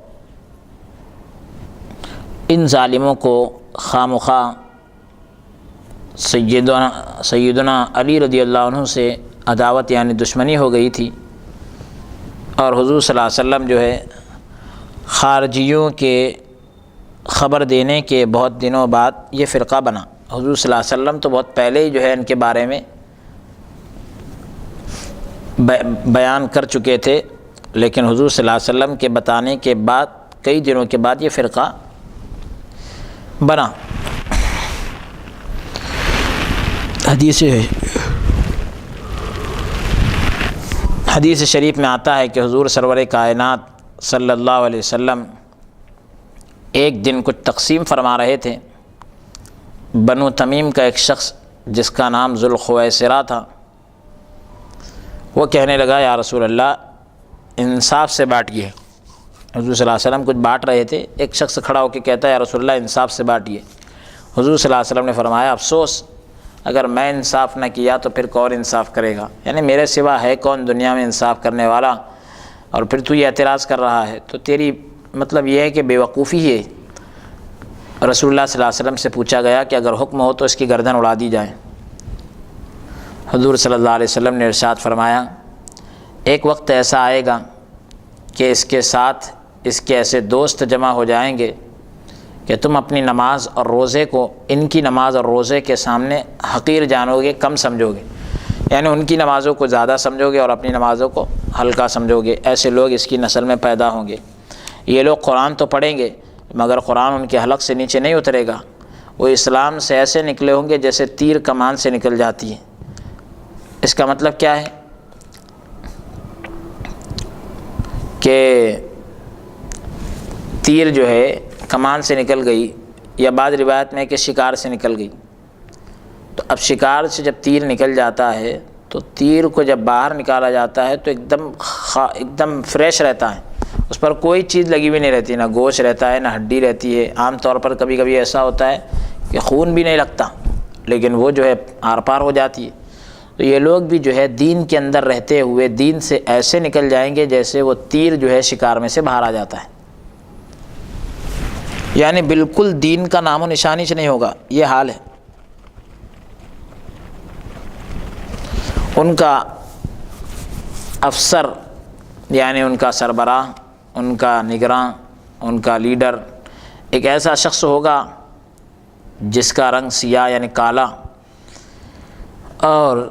ان ظالموں کو خامخواہ سیدنا علی رضی اللہ عنہ سے عداوت یعنی دشمنی ہو گئی تھی، اور حضور صلی اللہ علیہ وسلم جو ہے خارجیوں کے خبر دینے کے بہت دنوں بعد یہ فرقہ بنا۔ حضور صلی اللہ علیہ وسلم تو بہت پہلے ہی جو ہے ان کے بارے میں بیان کر چکے تھے، لیکن حضور صلی اللہ علیہ وسلم کے بتانے کے بعد کئی دنوں کے بعد یہ فرقہ بنا۔ حدیث شریف میں آتا ہے کہ حضور سرور کائنات صلی اللہ علیہ وسلم ایک دن کچھ تقسیم فرما رہے تھے۔ بنو تمیم کا ایک شخص جس کا نام ذوالخویسرہ تھا، وہ کہنے لگا یا رسول اللہ انصاف سے بانٹیے۔ حضور صلی اللہ علیہ وسلم کچھ بانٹ رہے تھے، ایک شخص کھڑا ہو کے کہتا ہے یا رسول اللہ انصاف سے بانٹیے۔ حضور صلی اللہ علیہ وسلم نے فرمایا افسوس، اگر میں انصاف نہ کیا تو پھر کون انصاف کرے گا، یعنی میرے سوا ہے کون دنیا میں انصاف کرنے والا، اور پھر تو یہ اعتراض کر رہا ہے، تو تیری مطلب یہ ہے کہ بے وقوفی ہے۔ رسول اللہ صلی اللہ علیہ وسلم سے پوچھا گیا کہ اگر حکم ہو تو اس کی گردن اڑا دی جائے۔ حضور صلی اللہ علیہ وسلم نے ارشاد فرمایا ایک وقت ایسا آئے گا کہ اس کے ساتھ اس کے ایسے دوست جمع ہو جائیں گے کہ تم اپنی نماز اور روزے کو ان کی نماز اور روزے کے سامنے حقیر جانو گے، کم سمجھو گے، یعنی ان کی نمازوں کو زیادہ سمجھو گے اور اپنی نمازوں کو ہلکا سمجھو گے۔ ایسے لوگ اس کی نسل میں پیدا ہوں گے۔ یہ لوگ قرآن تو پڑھیں گے مگر قرآن ان کے حلق سے نیچے نہیں اترے گا، وہ اسلام سے ایسے نکلے ہوں گے جیسے تیر کمان سے نکل جاتی ہے۔ اس کا مطلب کیا ہے کہ تیر جو ہے کمان سے نکل گئی، یا بعض روایت میں کہ شکار سے نکل گئی، تو اب شکار سے جب تیر نکل جاتا ہے تو تیر کو جب باہر نکالا جاتا ہے تو ایک دم فریش رہتا ہے، اس پر کوئی چیز لگی ہوئی نہیں رہتی، نہ گوشت رہتا ہے نہ ہڈی رہتی ہے۔ عام طور پر کبھی کبھی ایسا ہوتا ہے کہ خون بھی نہیں لگتا لیکن وہ جو ہے آر پار ہو جاتی ہے۔ تو یہ لوگ بھی جو ہے دین کے اندر رہتے ہوئے دین سے ایسے نکل جائیں گے جیسے وہ تیر جو ہے شکار میں سے باہر آ جاتا ہے، یعنی بالکل دین کا نام و نشانی سے نہیں ہوگا، یہ حال ہے۔ ان کا افسر یعنی ان کا سربراہ، ان کا نگراں، ان کا لیڈر ایک ایسا شخص ہوگا جس کا رنگ سیاہ یعنی کالا، اور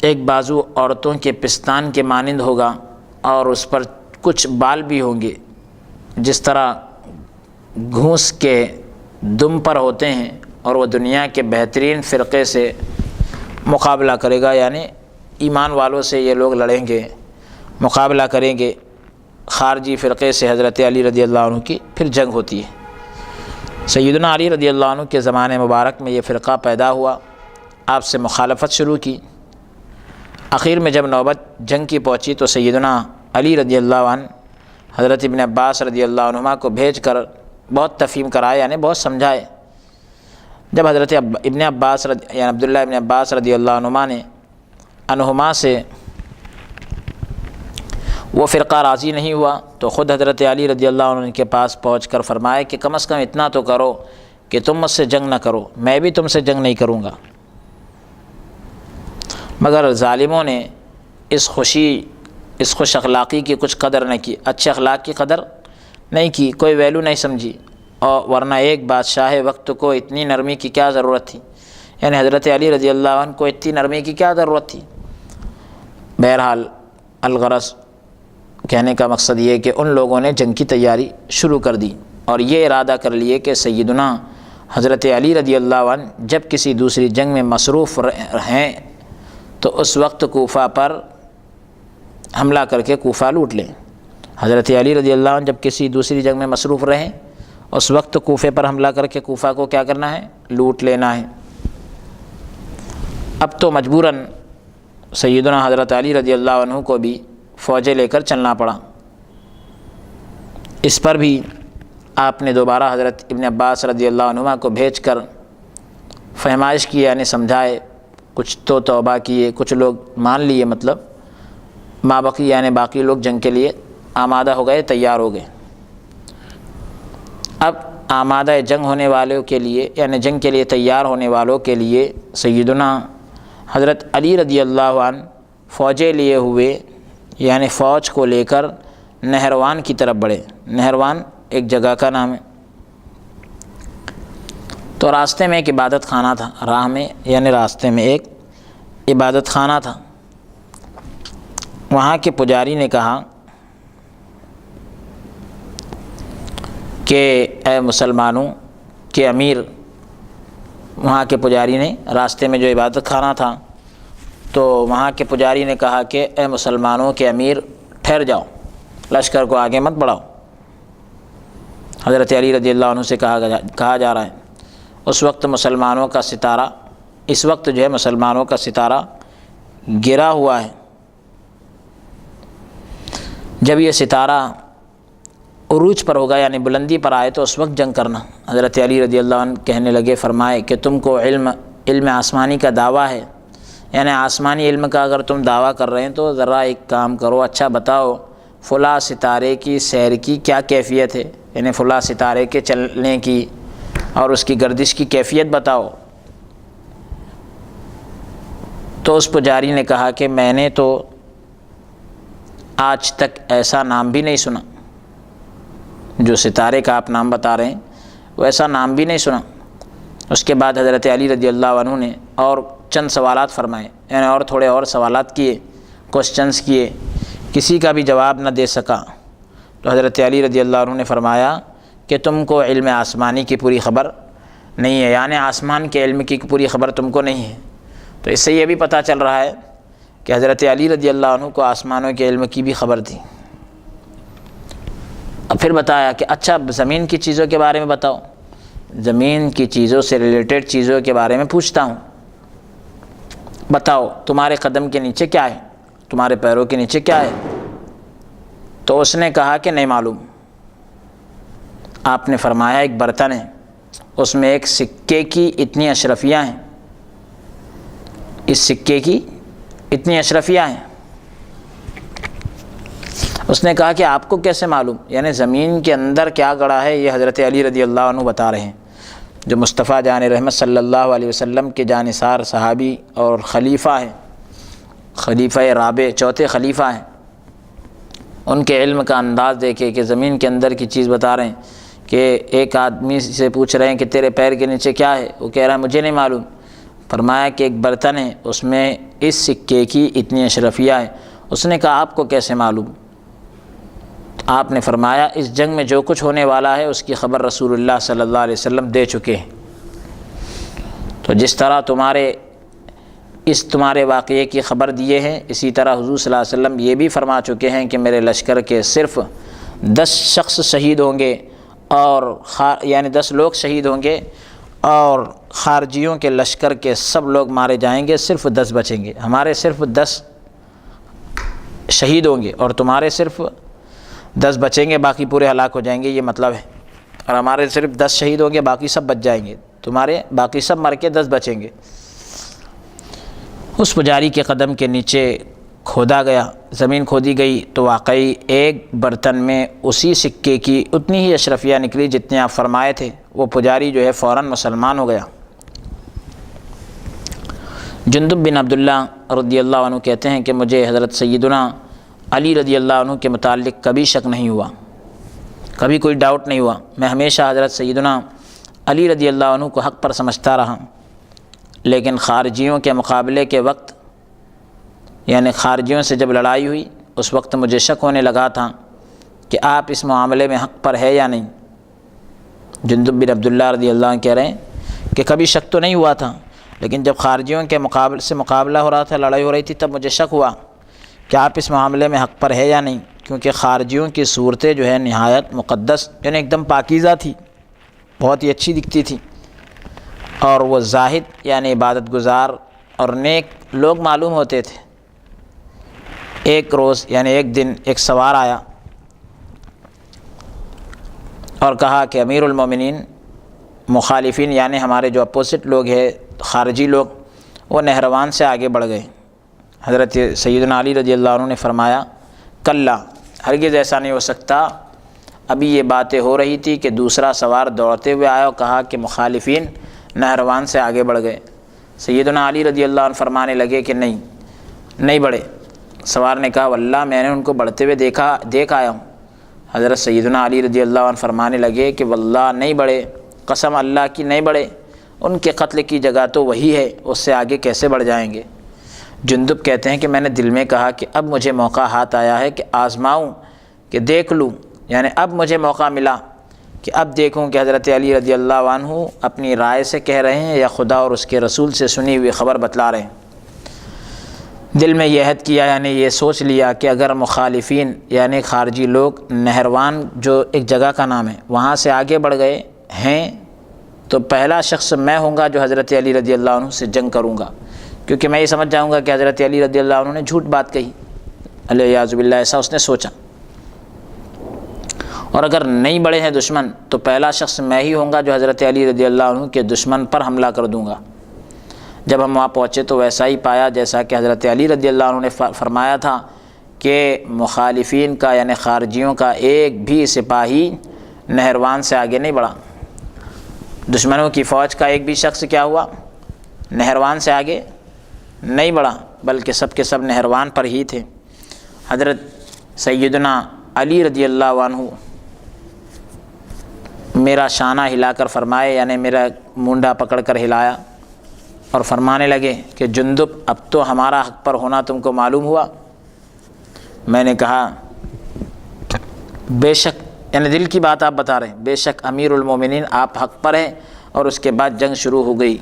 ایک بازو عورتوں کے پستان کے مانند ہوگا، اور اس پر کچھ بال بھی ہوں گے جس طرح گھوس کے دم پر ہوتے ہیں، اور وہ دنیا کے بہترین فرقے سے مقابلہ کرے گا، یعنی ایمان والوں سے یہ لوگ لڑیں گے، مقابلہ کریں گے۔ خارجی فرقے سے حضرت علی رضی اللہ عنہ کی پھر جنگ ہوتی ہے۔ سیدنا علی رضی اللہ عنہ کے زمانے مبارک میں یہ فرقہ پیدا ہوا، آپ سے مخالفت شروع کی۔ آخر میں جب نوبت جنگ کی پہنچی تو سیدنا علی رضی اللہ عنہ حضرت ابن عباس رضی اللہ عنہما کو بھیج کر بہت تفہیم کرائے، یعنی بہت سمجھائے۔ جب حضرت ابن عباس یعنی عبداللہ ابن عباس رضی اللہ عنہما سے وہ فرقہ راضی نہیں ہوا تو خود حضرت علی رضی اللہ عنہ کے پاس پہنچ کر فرمائے کہ کم از کم اتنا تو کرو کہ تم مجھ سے جنگ نہ کرو، میں بھی تم سے جنگ نہیں کروں گا۔ مگر ظالموں نے اس خوش اخلاقی کی کچھ قدر نہ کی، اچھے اخلاق کی قدر نہیں کی، کوئی ویلو نہیں سمجھی، اور ورنہ ایک بادشاہ وقت کو اتنی نرمی کی کیا ضرورت تھی، یعنی حضرت علی رضی اللہ عنہ کو اتنی نرمی کی کیا ضرورت تھی۔ بہرحال الغرض کہنے کا مقصد یہ کہ ان لوگوں نے جنگ کی تیاری شروع کر دی، اور یہ ارادہ کر لیے کہ سیدنا حضرت علی رضی اللہ عنہ جب کسی دوسری جنگ میں مصروف ہیں تو اس وقت کوفہ پر حملہ کر کے کوفہ لوٹ لیں۔ حضرت علی رضی اللہ عنہ جب کسی دوسری جنگ میں مصروف رہیں اس وقت کوفے پر حملہ کر کے کوفہ کو کیا کرنا ہے، لوٹ لینا ہے۔ اب تو مجبوراً سیدنا حضرت علی رضی اللہ عنہ کو بھی فوجیں لے کر چلنا پڑا۔ اس پر بھی آپ نے دوبارہ حضرت ابن عباس رضی اللہ عنہما کو بھیج کر فہمائش کی، یعنی سمجھائے، کچھ تو توبہ کیے، کچھ لوگ مان لیے، مطلب مابقی یعنی باقی لوگ جنگ کے لیے آمادہ ہو گئے، تیار ہو گئے۔ اب آمادہ جنگ ہونے والوں کے لیے یعنی جنگ کے لیے تیار ہونے والوں کے لیے سیدنا حضرت علی رضی اللہ عنہ فوجیں لیے ہوئے یعنی فوج کو لے کر نہروان کی طرف بڑھے۔ نہروان ایک جگہ کا نام ہے۔ تو راستے میں ایک عبادت خانہ تھا، راہ میں یعنی راستے میں ایک عبادت خانہ تھا۔ وہاں کے پجاری نے کہا کہ اے مسلمانوں کے امیر، وہاں کے پجاری نے، راستے میں جو عبادت خانہ تھا تو وہاں کے پجاری نے کہا کہ اے مسلمانوں کے امیر ٹھہر جاؤ، لشکر کو آگے مت بڑھاؤ۔ حضرت علی رضی اللہ عنہ سے کہا جا رہا ہے اس وقت مسلمانوں کا ستارہ، اس وقت جو ہے مسلمانوں کا ستارہ گرا ہوا ہے، جب یہ ستارہ عروج پر ہوگا یعنی بلندی پر آئے تو اس وقت جنگ کرنا۔ حضرت علی رضی اللہ عنہ کہنے لگے، فرمائے کہ تم کو علم آسمانی کا دعویٰ ہے، یعنی آسمانی علم کا اگر تم دعویٰ کر رہے ہیں تو ذرا ایک کام کرو، اچھا بتاؤ فلاں ستارے کی سیر کی کیا کیفیت ہے، یعنی فلاں ستارے کے چلنے کی اور اس کی گردش کی کیفیت بتاؤ۔ تو اس پجاری نے کہا کہ میں نے تو آج تک ایسا نام بھی نہیں سنا، جو ستارے کا آپ نام بتا رہے ہیں وہ ایسا نام بھی نہیں سنا۔ اس کے بعد حضرت علی رضی اللہ عنہ نے اور چند سوالات فرمائے، یعنی اور تھوڑے اور سوالات کیے، کوسچنز کیے، کسی کا بھی جواب نہ دے سکا۔ تو حضرت علی رضی اللہ عنہ نے فرمایا کہ تم کو علم آسمانی کی پوری خبر نہیں ہے، یعنی آسمان کے علم کی پوری خبر تم کو نہیں ہے۔ تو اس سے یہ بھی پتہ چل رہا ہے کہ حضرت علی رضی اللہ عنہ کو آسمانوں کے علم کی بھی خبر تھی۔ اب پھر بتایا کہ اچھا زمین کی چیزوں کے بارے میں بتاؤ، زمین کی چیزوں سے ریلیٹڈ چیزوں کے بارے میں پوچھتا ہوں، بتاؤ تمہارے قدم کے نیچے کیا ہے، تمہارے پیروں کے نیچے کیا ہے؟ تو اس نے کہا کہ نہیں معلوم۔ آپ نے فرمایا ایک برتن ہے، اس میں ایک سکے کی اتنی اشرفیاں ہیں، اس سکے کی اتنی اشرفیاں ہیں۔ اس نے کہا کہ آپ کو کیسے معلوم؟ یعنی زمین کے اندر کیا گڑا ہے یہ حضرت علی رضی اللہ عنہ بتا رہے ہیں، جو مصطفیٰ جان رحمت صلی اللہ علیہ وسلم کے جانثار صحابی اور خلیفہ ہیں، خلیفہ رابع، چوتھے خلیفہ ہیں۔ ان کے علم کا انداز دیکھے کہ زمین کے اندر کی چیز بتا رہے ہیں، کہ ایک آدمی سے پوچھ رہے ہیں کہ تیرے پیر کے نیچے کیا ہے، وہ کہہ رہا ہے مجھے نہیں معلوم۔ فرمایا کہ ایک برتن ہے، اس میں اس سکے کی اتنی اشرفیاں ہیں۔ اس نے کہا آپ کو کیسے معلوم؟ آپ نے فرمایا اس جنگ میں جو کچھ ہونے والا ہے اس کی خبر رسول اللہ صلی اللہ علیہ وسلم دے چکے ہیں۔ تو جس طرح تمہارے واقعے کی خبر دیے ہیں، اسی طرح حضور صلی اللہ علیہ وسلم یہ بھی فرما چکے ہیں کہ میرے لشکر کے صرف 10 شخص شہید ہوں گے، اور یعنی 10 لوگ شہید ہوں گے، اور خارجیوں کے لشکر کے سب لوگ مارے جائیں گے، صرف 10 بچیں گے۔ ہمارے صرف 10 شہید ہوں گے اور تمہارے صرف 10 بچیں گے، باقی پورے ہلاک ہو جائیں گے، یہ مطلب ہے۔ اور ہمارے صرف 10 شہید ہوں گے، باقی سب بچ جائیں گے، تمہارے باقی سب مر کے 10 بچیں گے۔ اس پجاری کے قدم کے نیچے کھودا گیا، زمین کھودی گئی، تو واقعی ایک برتن میں اسی سکے کی اتنی ہی اشرفیہ نکلی جتنے آپ فرمائے تھے۔ وہ پجاری جو ہے فوراً مسلمان ہو گیا۔ جندب بن عبداللہ رضی اللہ عنہ کہتے ہیں کہ مجھے حضرت سیدنا علی رضی اللہ عنہ کے متعلق کبھی شک نہیں ہوا، کبھی کوئی ڈاؤٹ نہیں ہوا۔ میں ہمیشہ حضرت سیدنا علی رضی اللہ عنہ کو حق پر سمجھتا رہا، لیکن خارجیوں کے مقابلے کے وقت، یعنی خارجیوں سے جب لڑائی ہوئی، اس وقت مجھے شک ہونے لگا تھا کہ آپ اس معاملے میں حق پر ہے یا نہیں۔ جندب بن عبداللہ رضی اللہ عنہ کہہ رہے ہیں کہ کبھی شک تو نہیں ہوا تھا، لیکن جب خارجیوں کے مقابلہ ہو رہا تھا، لڑائی ہو رہی تھی، تب مجھے شک ہوا کہ آپ اس معاملے میں حق پر ہے یا نہیں، کیونکہ خارجیوں کی صورتیں جو ہے نہایت مقدس، یعنی ایک دم پاکیزہ تھی، بہت ہی اچھی دکھتی تھی، اور وہ زاہد یعنی عبادت گزار اور نیک لوگ معلوم ہوتے تھے۔ ایک روز یعنی ایک دن ایک سوار آیا اور کہا کہ امیر المومنین، مخالفین یعنی ہمارے جو اپوزٹ لوگ ہیں، خارجی لوگ، وہ نہروان سے آگے بڑھ گئے۔ حضرت سیدنا علی رضی اللہ عنہ نے فرمایا کلا، ہرگز ایسا نہیں ہو سکتا۔ ابھی یہ باتیں ہو رہی تھی کہ دوسرا سوار دوڑتے ہوئے آیا اور کہا کہ مخالفین نہروان سے آگے بڑھ گئے۔ سیدنا علی رضی اللہ عنہ فرمانے لگے کہ نہیں بڑھے۔ سوار نے کہا واللہ میں نے ان کو بڑھتے ہوئے دیکھ آیا ہوں۔ حضرت سیدنا علی رضی اللہ عنہ فرمانے لگے کہ واللہ نہیں بڑھے، قسم اللہ کی نہیں بڑھے، ان کے قتل کی جگہ تو وہی ہے، اس سے آگے کیسے بڑھ جائیں گے؟ جندب کہتے ہیں کہ میں نے دل میں کہا کہ اب مجھے موقع ہاتھ آیا ہے کہ آزماؤں، کہ دیکھ لوں، یعنی اب مجھے موقع ملا کہ اب دیکھوں کہ حضرت علی رضی اللہ عنہ اپنی رائے سے کہہ رہے ہیں یا خدا اور اس کے رسول سے سنی ہوئی خبر بتلا رہے ہیں۔ دل میں یہ عہد کیا، یعنی یہ سوچ لیا کہ اگر مخالفین یعنی خارجی لوگ نہروان جو ایک جگہ کا نام ہے وہاں سے آگے بڑھ گئے ہیں تو پہلا شخص میں ہوں گا جو حضرت علی رضی اللہ عنہ سے جنگ کروں گا، کیونکہ میں یہ سمجھ جاؤں گا کہ حضرت علی رضی اللہ عنہ نے جھوٹ بات کہی، الیاذ باللہ، ایسا اس نے سوچا۔ اور اگر نہیں بڑھے ہیں دشمن تو پہلا شخص میں ہی ہوں گا جو حضرت علی رضی اللہ عنہ کے دشمن پر حملہ کر دوں گا۔ جب ہم وہاں پہنچے تو ویسا ہی پایا جیسا کہ حضرت علی رضی اللہ عنہ نے فرمایا تھا کہ مخالفین کا یعنی خارجیوں کا ایک بھی سپاہی نہروان سے آگے نہیں بڑھا۔ دشمنوں کی فوج کا ایک بھی شخص کیا ہوا؟ نہروان سے آگے نہیں بڑھا، بلکہ سب کے سب نہروان پر ہی تھے۔ حضرت سیدنا علی رضی اللہ عنہ میرا شانہ ہلا کر فرمائے، یعنی میرا مونڈا پکڑ کر ہلایا اور فرمانے لگے کہ جندب اب تو ہمارا حق پر ہونا تم کو معلوم ہوا۔ میں نے کہا بے شک، یعنی دل کی بات آپ بتا رہے ہیں، بے شک امیر المومنین آپ حق پر ہیں۔ اور اس کے بعد جنگ شروع ہو گئی۔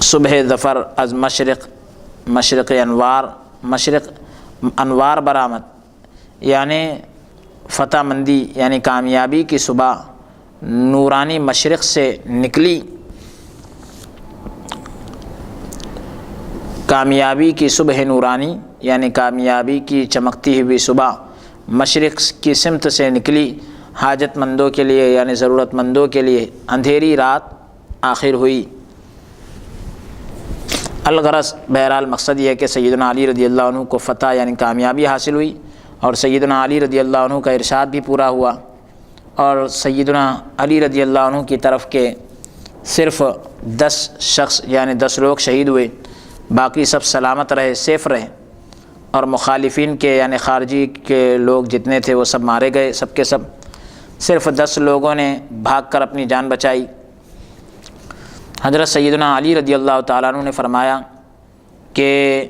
صبح ظفر از مشرق انوار برآمد، یعنی فتح مندی یعنی کامیابی کی صبح نورانی مشرق سے نکلی، کامیابی کی صبح نورانی یعنی کامیابی کی چمکتی ہوئی صبح مشرق کی سمت سے نکلی، حاجت مندوں کے لیے یعنی ضرورت مندوں کے لیے اندھیری رات آخر ہوئی۔ الغرض بہرحال مقصد یہ ہے کہ سیدنا علی رضی اللہ عنہ کو فتح یعنی کامیابی حاصل ہوئی، اور سیدنا علی رضی اللہ عنہ کا ارشاد بھی پورا ہوا، اور سیدنا علی رضی اللہ عنہ کی طرف کے صرف 10 شخص یعنی 10 لوگ شہید ہوئے، باقی سب سلامت رہے، سیف رہے، اور مخالفین کے یعنی خارجی کے لوگ جتنے تھے وہ سب مارے گئے، سب کے سب، صرف 10 لوگوں نے بھاگ کر اپنی جان بچائی۔ حضرت سیدنا علی رضی اللہ تعالیٰ عنہ نے فرمایا کہ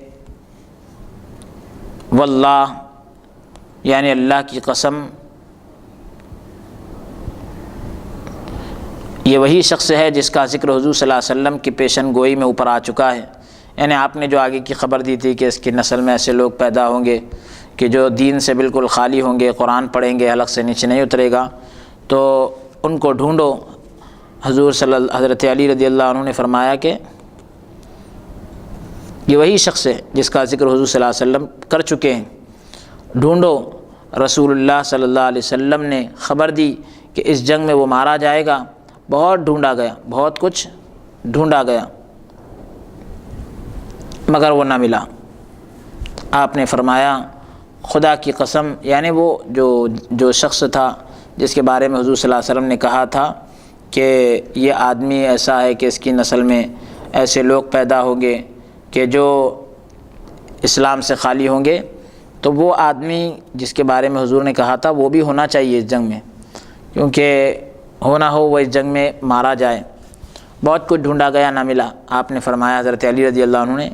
واللہ یعنی اللہ کی قسم، یہ وہی شخص ہے جس کا ذکر حضور صلی اللہ علیہ وسلم کی پیشن گوئی میں اوپر آ چکا ہے، یعنی آپ نے جو آگے کی خبر دی تھی کہ اس کی نسل میں ایسے لوگ پیدا ہوں گے کہ جو دین سے بالکل خالی ہوں گے، قرآن پڑھیں گے، حلق سے نیچے نہیں اترے گا، تو ان کو ڈھونڈو۔ حضرت علی رضی اللہ عنہ نے فرمایا کہ یہ وہی شخص ہے جس کا ذکر حضور صلی اللہ علیہ وسلم کر چکے ہیں، ڈھونڈو۔ رسول اللہ صلی اللہ علیہ وسلم نے خبر دی کہ اس جنگ میں وہ مارا جائے گا، بہت ڈھونڈا گیا، بہت کچھ ڈھونڈا گیا مگر وہ نہ ملا۔ آپ نے فرمایا خدا کی قسم، یعنی وہ جو شخص تھا جس کے بارے میں حضور صلی اللہ علیہ وسلم نے کہا تھا کہ یہ آدمی ایسا ہے کہ اس کی نسل میں ایسے لوگ پیدا ہوں گے کہ جو اسلام سے خالی ہوں گے، تو وہ آدمی جس کے بارے میں حضور نے کہا تھا وہ بھی ہونا چاہیے اس جنگ میں، کیونکہ ہو نہ ہو وہ اس جنگ میں مارا جائے۔ بہت کچھ ڈھونڈا گیا، نہ ملا۔ آپ نے فرمایا حضرت علی رضی اللہ عنہ نے،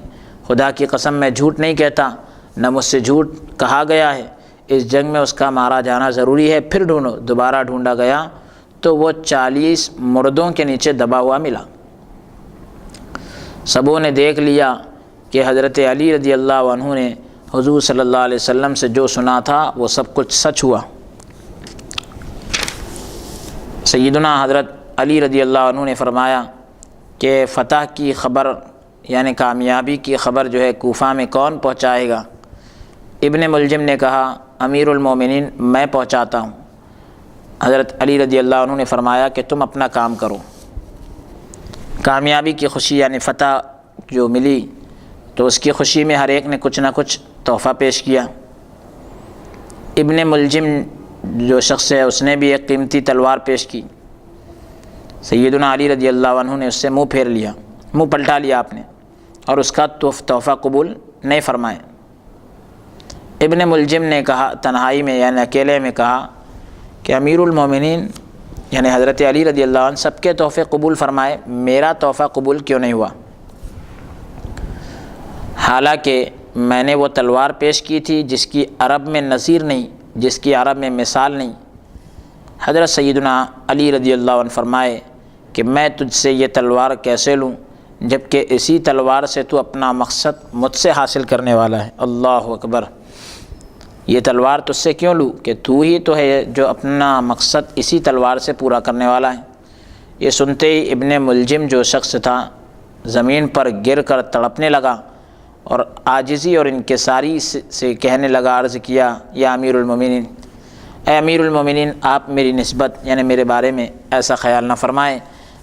خدا کی قسم میں جھوٹ نہیں کہتا، نہ مجھ سے جھوٹ کہا گیا ہے، اس جنگ میں اس کا مارا جانا ضروری ہے، پھر ڈھونڈو۔ دوبارہ ڈھونڈا گیا تو وہ 40 مردوں کے نیچے دبا ہوا ملا۔ سبوں نے دیکھ لیا کہ حضرت علی رضی اللہ عنہ نے حضور صلی اللہ علیہ وسلم سے جو سنا تھا وہ سب کچھ سچ ہوا۔ سیدنا حضرت علی رضی اللہ عنہ نے فرمایا کہ فتح کی خبر یعنی کامیابی کی خبر جو ہے کوفہ میں کون پہنچائے گا؟ ابن ملجم نے کہا امیر المومنین میں پہنچاتا ہوں۔ حضرت علی رضی اللہ عنہ نے فرمایا کہ تم اپنا کام کرو۔ کامیابی کی خوشی یعنی فتح جو ملی تو اس کی خوشی میں ہر ایک نے کچھ نہ کچھ تحفہ پیش کیا۔ ابن ملجم جو شخص ہے اس نے بھی ایک قیمتی تلوار پیش کی۔ سیدنا علی رضی اللہ عنہ نے اس سے منہ پھیر لیا، منہ پلٹا لیا آپ نے، اور اس کا تحفہ قبول نہیں فرمائے۔ ابن ملجم نے کہا تنہائی میں یعنی اکیلے میں کہا کہ امیر المومنین یعنی حضرت علی رضی اللہ عنہ سب کے تحفے قبول فرمائے، میرا تحفہ قبول کیوں نہیں ہوا؟ حالانکہ میں نے وہ تلوار پیش کی تھی جس کی عرب میں نظیر نہیں، جس کی عرب میں مثال نہیں۔ حضرت سیدنا علی رضی اللہ عنہ فرمائے کہ میں تجھ سے یہ تلوار کیسے لوں جبکہ اسی تلوار سے تو اپنا مقصد مجھ سے حاصل کرنے والا ہے۔ اللہ اکبر! یہ تلوار تجھ سے کیوں لوں کہ تو ہی تو ہے جو اپنا مقصد اسی تلوار سے پورا کرنے والا ہے۔ یہ سنتے ہی ابن ملجم جو شخص تھا زمین پر گر کر تڑپنے لگا اور عاجزی اور انکساری سے کہنے لگا، عرض کیا یا امیر المومنین، اے امیر المومنین آپ میری نسبت یعنی میرے بارے میں ایسا خیال نہ فرمائیں،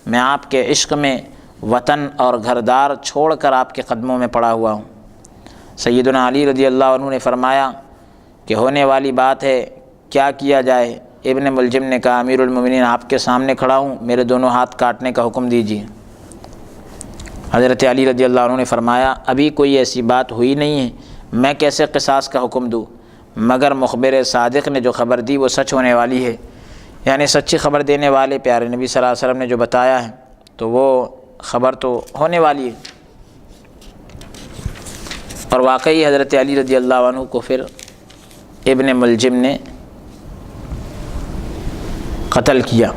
میں آپ کے عشق میں وطن اور گھردار چھوڑ کر آپ کے قدموں میں پڑا ہوا ہوں۔ سیدنا علی رضی اللہ عنہ نے فرمایا کہ ہونے والی بات ہے، کیا کیا جائے؟ ابن ملجم نے کہا امیر المومنین آپ کے سامنے کھڑا ہوں، میرے دونوں ہاتھ کاٹنے کا حکم دیجیے۔ حضرت علی رضی اللہ عنہ نے فرمایا ابھی کوئی ایسی بات ہوئی نہیں ہے، میں کیسے قصاص کا حکم دوں مگر مخبر صادق نے جو خبر دی وہ سچ ہونے والی ہے، یعنی سچی خبر دینے والے پیارے نبی صلی اللہ علیہ وسلم نے جو بتایا ہے تو وہ خبر تو ہونے والی ہے۔ اور واقعی حضرت علی رضی اللہ عنہ کو پھر ابن ملجم نے قتل کیا۔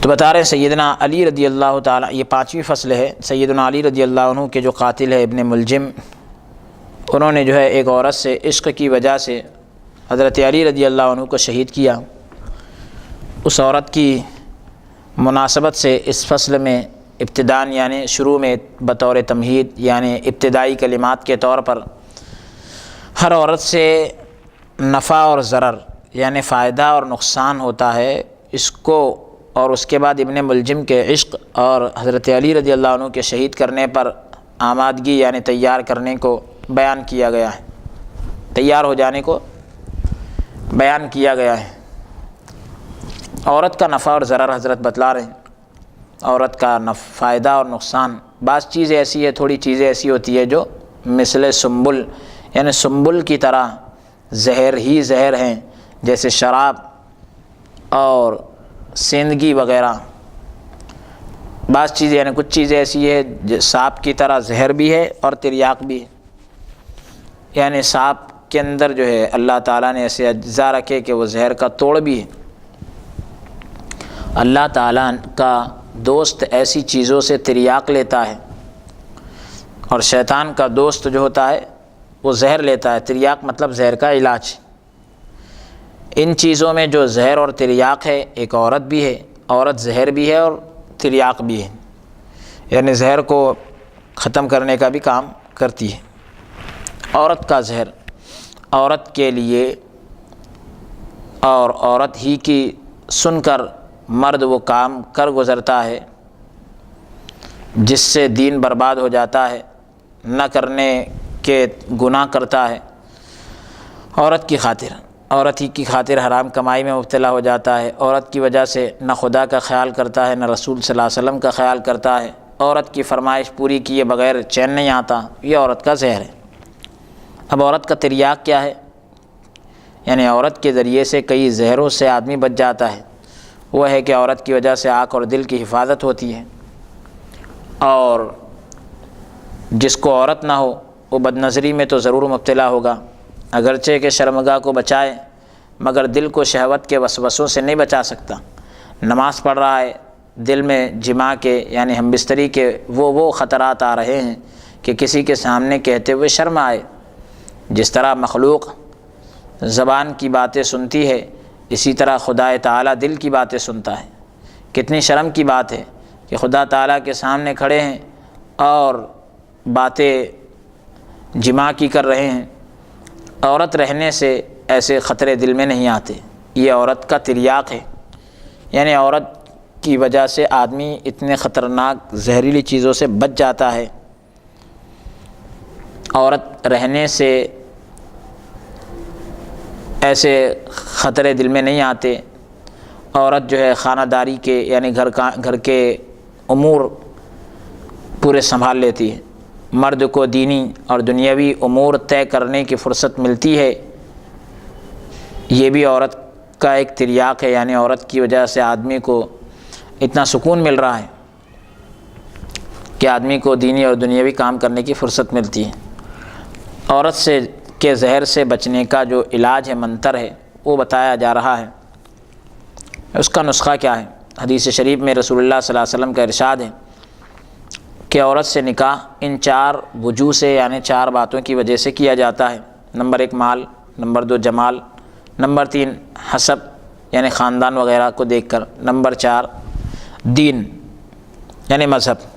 تو بتا رہے ہیں سیدنا علی رضی اللہ تعالیٰ، یہ 5ویں فصل ہے، سیدنا علی رضی اللہ عنہ کے جو قاتل ہے ابن ملجم، انہوں نے جو ہے ایک عورت سے عشق کی وجہ سے حضرت علی رضی اللہ عنہ کو شہید کیا۔ اس عورت کی مناسبت سے اس فصل میں ابتداءً یعنی شروع میں بطور تمہید یعنی ابتدائی کلمات کے طور پر ہر عورت سے نفع اور ضرر یعنی فائدہ اور نقصان ہوتا ہے، اس کو اور اس کے بعد ابن ملجم کے عشق اور حضرت علی رضی اللہ عنہ کے شہید کرنے پر آمادگی یعنی تیار کرنے کو بیان کیا گیا ہے، تیار ہو جانے کو بیان کیا گیا ہے۔ عورت کا نفع اور ضرر حضرت بتلا رہے ہیں، عورت کا فائدہ اور نقصان۔ بعض چیزیں ایسی ہے، تھوڑی چیزیں ایسی ہوتی ہے جو مثل سنبل یعنی سنبل کی طرح زہر ہی زہر ہیں، جیسے شراب اور سیندگی وغیرہ۔ بعض چیزیں یعنی کچھ چیزیں ایسی ہے جو سانپ کی طرح زہر بھی ہے اور تریاق بھی ہے، یعنی سانپ کے اندر جو ہے اللہ تعالیٰ نے ایسے اجزاء رکھے کہ وہ زہر کا توڑ بھی ہے۔ اللہ تعالیٰ کا دوست ایسی چیزوں سے تریاق لیتا ہے، اور شیطان کا دوست جو ہوتا ہے وہ زہر لیتا ہے۔ تریاق مطلب زہر کا علاج۔ ان چیزوں میں جو زہر اور تریاق ہے، ایک عورت بھی ہے، عورت زہر بھی ہے اور تریاق بھی ہے، یعنی زہر کو ختم کرنے کا بھی کام کرتی ہے۔ عورت کا زہر عورت کے لیے اور عورت ہی کی سن کر مرد وہ کام کر گزرتا ہے جس سے دین برباد ہو جاتا ہے، نہ کرنے کے گناہ کرتا ہے۔ عورت کی خاطر، عورت ہی کی خاطر حرام کمائی میں مبتلا ہو جاتا ہے، عورت کی وجہ سے نہ خدا کا خیال کرتا ہے نہ رسول صلی اللہ علیہ وسلم کا خیال کرتا ہے، عورت کی فرمائش پوری کیے بغیر چین نہیں آتا، یہ عورت کا زہر ہے۔ اب عورت کا تریاق کیا ہے؟ یعنی عورت کے ذریعے سے کئی زہروں سے آدمی بچ جاتا ہے۔ وہ ہے کہ عورت کی وجہ سے آنکھ اور دل کی حفاظت ہوتی ہے، اور جس کو عورت نہ ہو وہ بد نظری میں تو ضرور مبتلا ہوگا، اگرچہ کہ شرمگاہ کو بچائے مگر دل کو شہوت کے وسوسوں سے نہیں بچا سکتا۔ نماز پڑھ رہا ہے، دل میں جماع کے یعنی ہم بستری کے وہ خطرات آ رہے ہیں کہ کسی کے سامنے کہتے ہوئے شرم آئے۔ جس طرح مخلوق زبان کی باتیں سنتی ہے، اسی طرح خدا تعالیٰ دل کی باتیں سنتا ہے۔ کتنی شرم کی بات ہے کہ خدا تعالیٰ کے سامنے کھڑے ہیں اور باتیں جماع کی کر رہے ہیں۔ عورت رہنے سے ایسے خطرے دل میں نہیں آتے، یہ عورت کا تریاق ہے۔ یعنی عورت کی وجہ سے آدمی اتنے خطرناک زہریلی چیزوں سے بچ جاتا ہے۔ عورت رہنے سے ایسے خطرے دل میں نہیں آتے۔ عورت جو ہے خانہ داری کے یعنی گھر کے امور پورے سنبھال لیتی ہے۔ مرد کو دینی اور دنیاوی امور طے کرنے کی فرصت ملتی ہے، یہ بھی عورت کا ایک تریاق ہے۔ یعنی عورت کی وجہ سے آدمی کو اتنا سکون مل رہا ہے کہ آدمی کو دینی اور دنیاوی کام کرنے کی فرصت ملتی ہے۔ عورت سے کے زہر سے بچنے کا جو علاج ہے، منتر ہے، وہ بتایا جا رہا ہے۔ اس کا نسخہ کیا ہے؟ حدیث شریف میں رسول اللہ صلی اللہ علیہ وسلم کا ارشاد ہے کہ عورت سے نکاح ان 4 وجوہ سے یعنی 4 باتوں کی وجہ سے کیا جاتا ہے۔ نمبر 1 مال، نمبر 2 جمال، نمبر 3 حسب یعنی خاندان وغیرہ کو دیکھ کر، نمبر 4 دین یعنی مذہب۔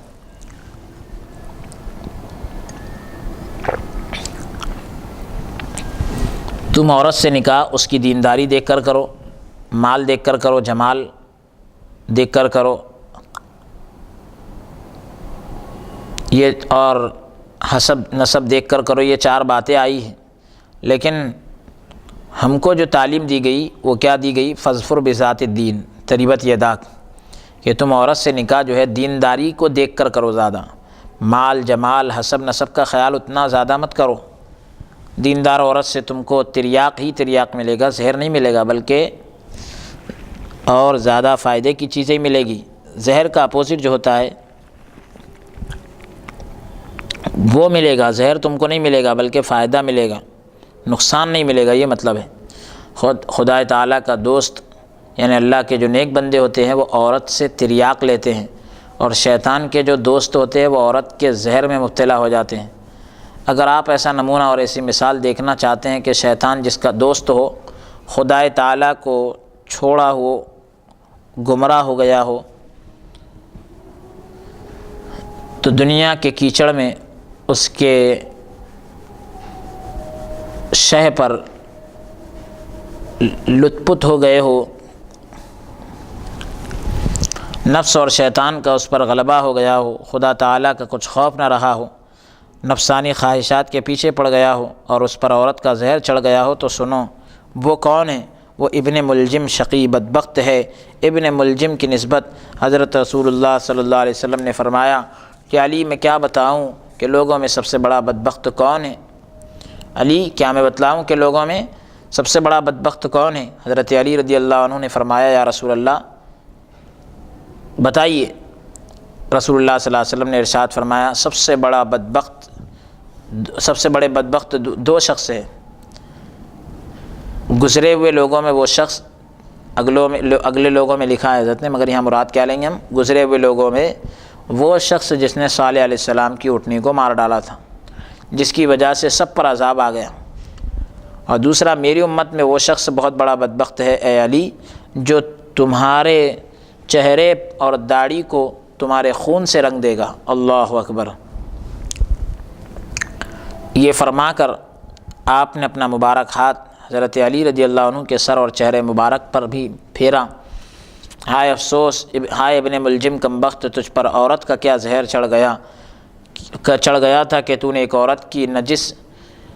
تم عورت سے نکاح اس کی دینداری دیکھ کر کرو، مال دیکھ کر کرو، جمال دیکھ کر کرو، یہ اور حسب نسب دیکھ کر کرو۔ یہ 4 باتیں آئی ہیں، لیکن ہم کو جو تعلیم دی گئی وہ کیا دی گئی؟ فظفر بذات الدین تریبت یداک، کہ تم عورت سے نکاح جو ہے دینداری کو دیکھ کر کرو زیادہ، مال جمال حسب نسب کا خیال اتنا زیادہ مت کرو۔ دیندار عورت سے تم کو تریاق ہی تریاق ملے گا، زہر نہیں ملے گا، بلکہ اور زیادہ فائدے کی چیزیں ملے گی۔ زہر کا اپوزٹ جو ہوتا ہے وہ ملے گا، زہر تم کو نہیں ملے گا بلکہ فائدہ ملے گا، نقصان نہیں ملے گا، یہ مطلب ہے۔ خدا تعالیٰ کا دوست یعنی اللہ کے جو نیک بندے ہوتے ہیں وہ عورت سے تریاق لیتے ہیں، اور شیطان کے جو دوست ہوتے ہیں وہ عورت کے زہر میں مبتلا ہو جاتے ہیں۔ اگر آپ ایسا نمونہ اور ایسی مثال دیکھنا چاہتے ہیں کہ شیطان جس کا دوست ہو خدا تعالیٰ کو چھوڑا ہو، گمراہ ہو گیا ہو، تو دنیا کے کیچڑ میں اس کے شہ پر لت پت ہو گئے ہو، نفس اور شیطان کا اس پر غلبہ ہو گیا ہو، خدا تعالیٰ کا کچھ خوف نہ رہا ہو، نفسانی خواہشات کے پیچھے پڑ گیا ہو اور اس پر عورت کا زہر چڑھ گیا ہو، تو سنو وہ کون ہے؟ وہ ابن ملجم شقی بدبخت ہے۔ ابن ملجم کی نسبت حضرت رسول اللہ صلی اللہ علیہ وسلم نے فرمایا کہ علی میں کیا بتاؤں کہ لوگوں میں سب سے بڑا بدبخت کون ہے؟ علی کیا میں بتلاؤں کہ لوگوں میں سب سے بڑا بدبخت کون ہے؟ حضرت علی رضی اللہ عنہ نے فرمایا یا رسول اللہ بتائیے۔ رسول اللہ صلی اللہ علیہ وسلم نے ارشاد فرمایا سب سے بڑے بدبخت دو شخص ہیں۔ گزرے ہوئے لوگوں میں وہ شخص، اگلے لوگوں میں لکھا ہے حضرت نے، مگر یہاں مراد کیا لیں گے ہم؟ گزرے ہوئے لوگوں میں وہ شخص جس نے صالح علیہ السلام کی اونٹنی کو مار ڈالا تھا، جس کی وجہ سے سب پر عذاب آ گیا۔ اور دوسرا میری امت میں وہ شخص بہت بڑا بدبخت ہے اے علی، جو تمہارے چہرے اور داڑھی کو تمہارے خون سے رنگ دے گا۔ اللہ اکبر۔ یہ فرما کر آپ نے اپنا مبارک ہاتھ حضرت علی رضی اللہ عنہ کے سر اور چہرے مبارک پر بھی پھیرا۔ ہائے افسوس، ہائے ابن ملجم کمبخت، تجھ پر عورت کا کیا زہر چڑھ گیا تھا کہ تو نے ایک عورت کی نجس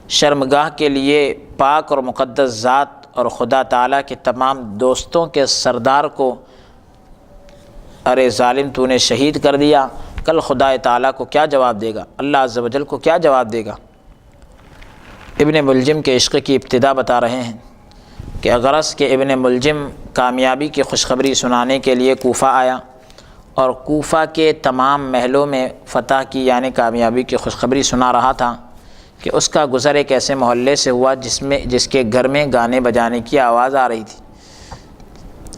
شرمگاہ کے لیے پاک اور مقدس ذات اور خدا تعالیٰ کے تمام دوستوں کے سردار کو، ارے ظالم تو نے شہید کر دیا۔ کل خدا تعالیٰ کو کیا جواب دے گا؟ اللہ عز و جل کو کیا جواب دے گا؟ ابن ملجم کے عشق کی ابتدا بتا رہے ہیں کہ غرض کہ ابن ملجم کامیابی کی خوشخبری سنانے کے لیے کوفہ آیا، اور کوفہ کے تمام محلوں میں فتح کی یعنی کامیابی کی خوشخبری سنا رہا تھا کہ اس کا گزر ایک ایسے محلے سے ہوا جس کے گھر میں گانے بجانے کی آواز آ رہی تھی۔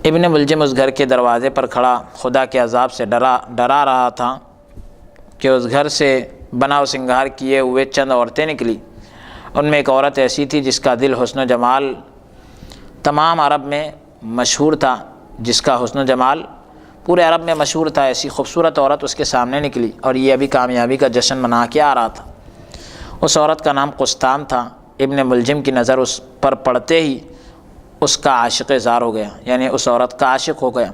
ابن ملجم اس گھر کے دروازے پر کھڑا خدا کے عذاب سے ڈرا رہا تھا کہ اس گھر سے بنا و سنگار کیے ہوئے چند عورتیں نکلی۔ ان میں ایک عورت ایسی تھی جس کا دل حسن و جمال تمام عرب میں مشہور تھا، جس کا حسن و جمال پورے عرب میں مشہور تھا۔ ایسی خوبصورت عورت اس کے سامنے نکلی اور یہ ابھی کامیابی کا جشن منا کے آ رہا تھا۔ اس عورت کا نام قسطام تھا۔ ابن ملجم کی نظر اس پر پڑتے ہی اس کا عاشق زار ہو گیا، یعنی اس عورت کا عاشق ہو گیا۔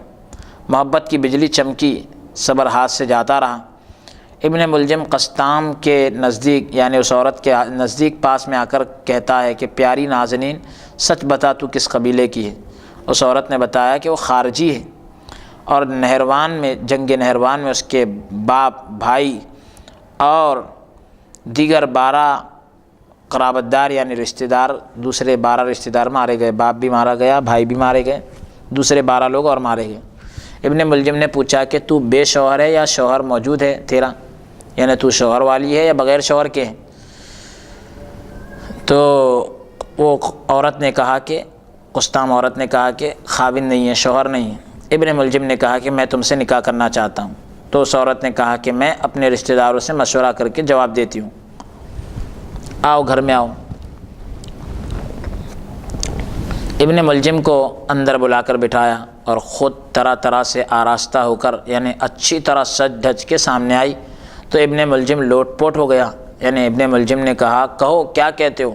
محبت کی بجلی چمکی، صبر ہاتھ سے جاتا رہا۔ ابن ملجم قسطام کے نزدیک یعنی اس عورت کے نزدیک پاس میں آ کر کہتا ہے کہ پیاری نازنین سچ بتا تو کس قبیلے کی ہے؟ اس عورت نے بتایا کہ وہ خارجی ہے، اور جنگ نہروان میں اس کے باپ، بھائی اور دیگر 12 قرابت دار یعنی رشتہ دار، دوسرے 12 رشتہ دار مارے گئے، باپ بھی مارا گیا، بھائی بھی مارے گئے، دوسرے 12 لوگ اور مارے گئے۔ ابن ملجم نے پوچھا کہ تو بے شوہر ہے یا شوہر موجود ہے تیرا، یعنی تو شوہر والی ہے یا بغیر شوہر کے ہے؟ تو وہ عورت نے کہا کہ قسطام عورت نے کہا کہ خاوند نہیں ہے، شوہر نہیں ہے۔ ابن ملجم نے کہا کہ میں تم سے نکاح کرنا چاہتا ہوں۔ تو اس عورت نے کہا کہ میں اپنے رشتہ داروں سے مشورہ کر کے جواب دیتی ہوں، آؤ گھر میں آؤ۔ ابن ملجم کو اندر بلا کر بٹھایا اور خود طرح طرح سے آراستہ ہو کر یعنی اچھی طرح سج دھج کے سامنے آئی، تو ابن ملجم لوٹ پوٹ ہو گیا۔ یعنی ابن ملجم نے کہا کہو کیا کہتے ہو؟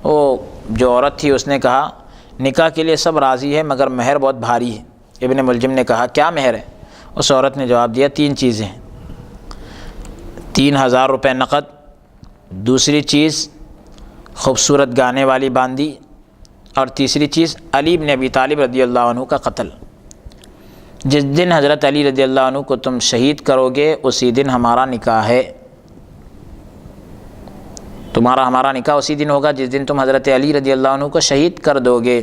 وہ جو عورت تھی اس نے کہا نکاح کے لیے سب راضی ہے مگر مہر بہت بھاری ہے۔ ابن ملجم نے کہا کیا مہر ہے؟ اس عورت نے جواب دیا 3 چیزیں ہیں، 3000 روپے نقد، دوسری چیز خوبصورت گانے والی باندی، اور تیسری چیز علی بن ابی طالب رضی اللہ عنہ کا قتل۔ جس دن حضرت علی رضی اللہ عنہ کو تم شہید کرو گے اسی دن ہمارا نکاح ہے۔ تمہارا ہمارا نکاح اسی دن ہوگا جس دن تم حضرت علی رضی اللہ عنہ کو شہید کر دو گے۔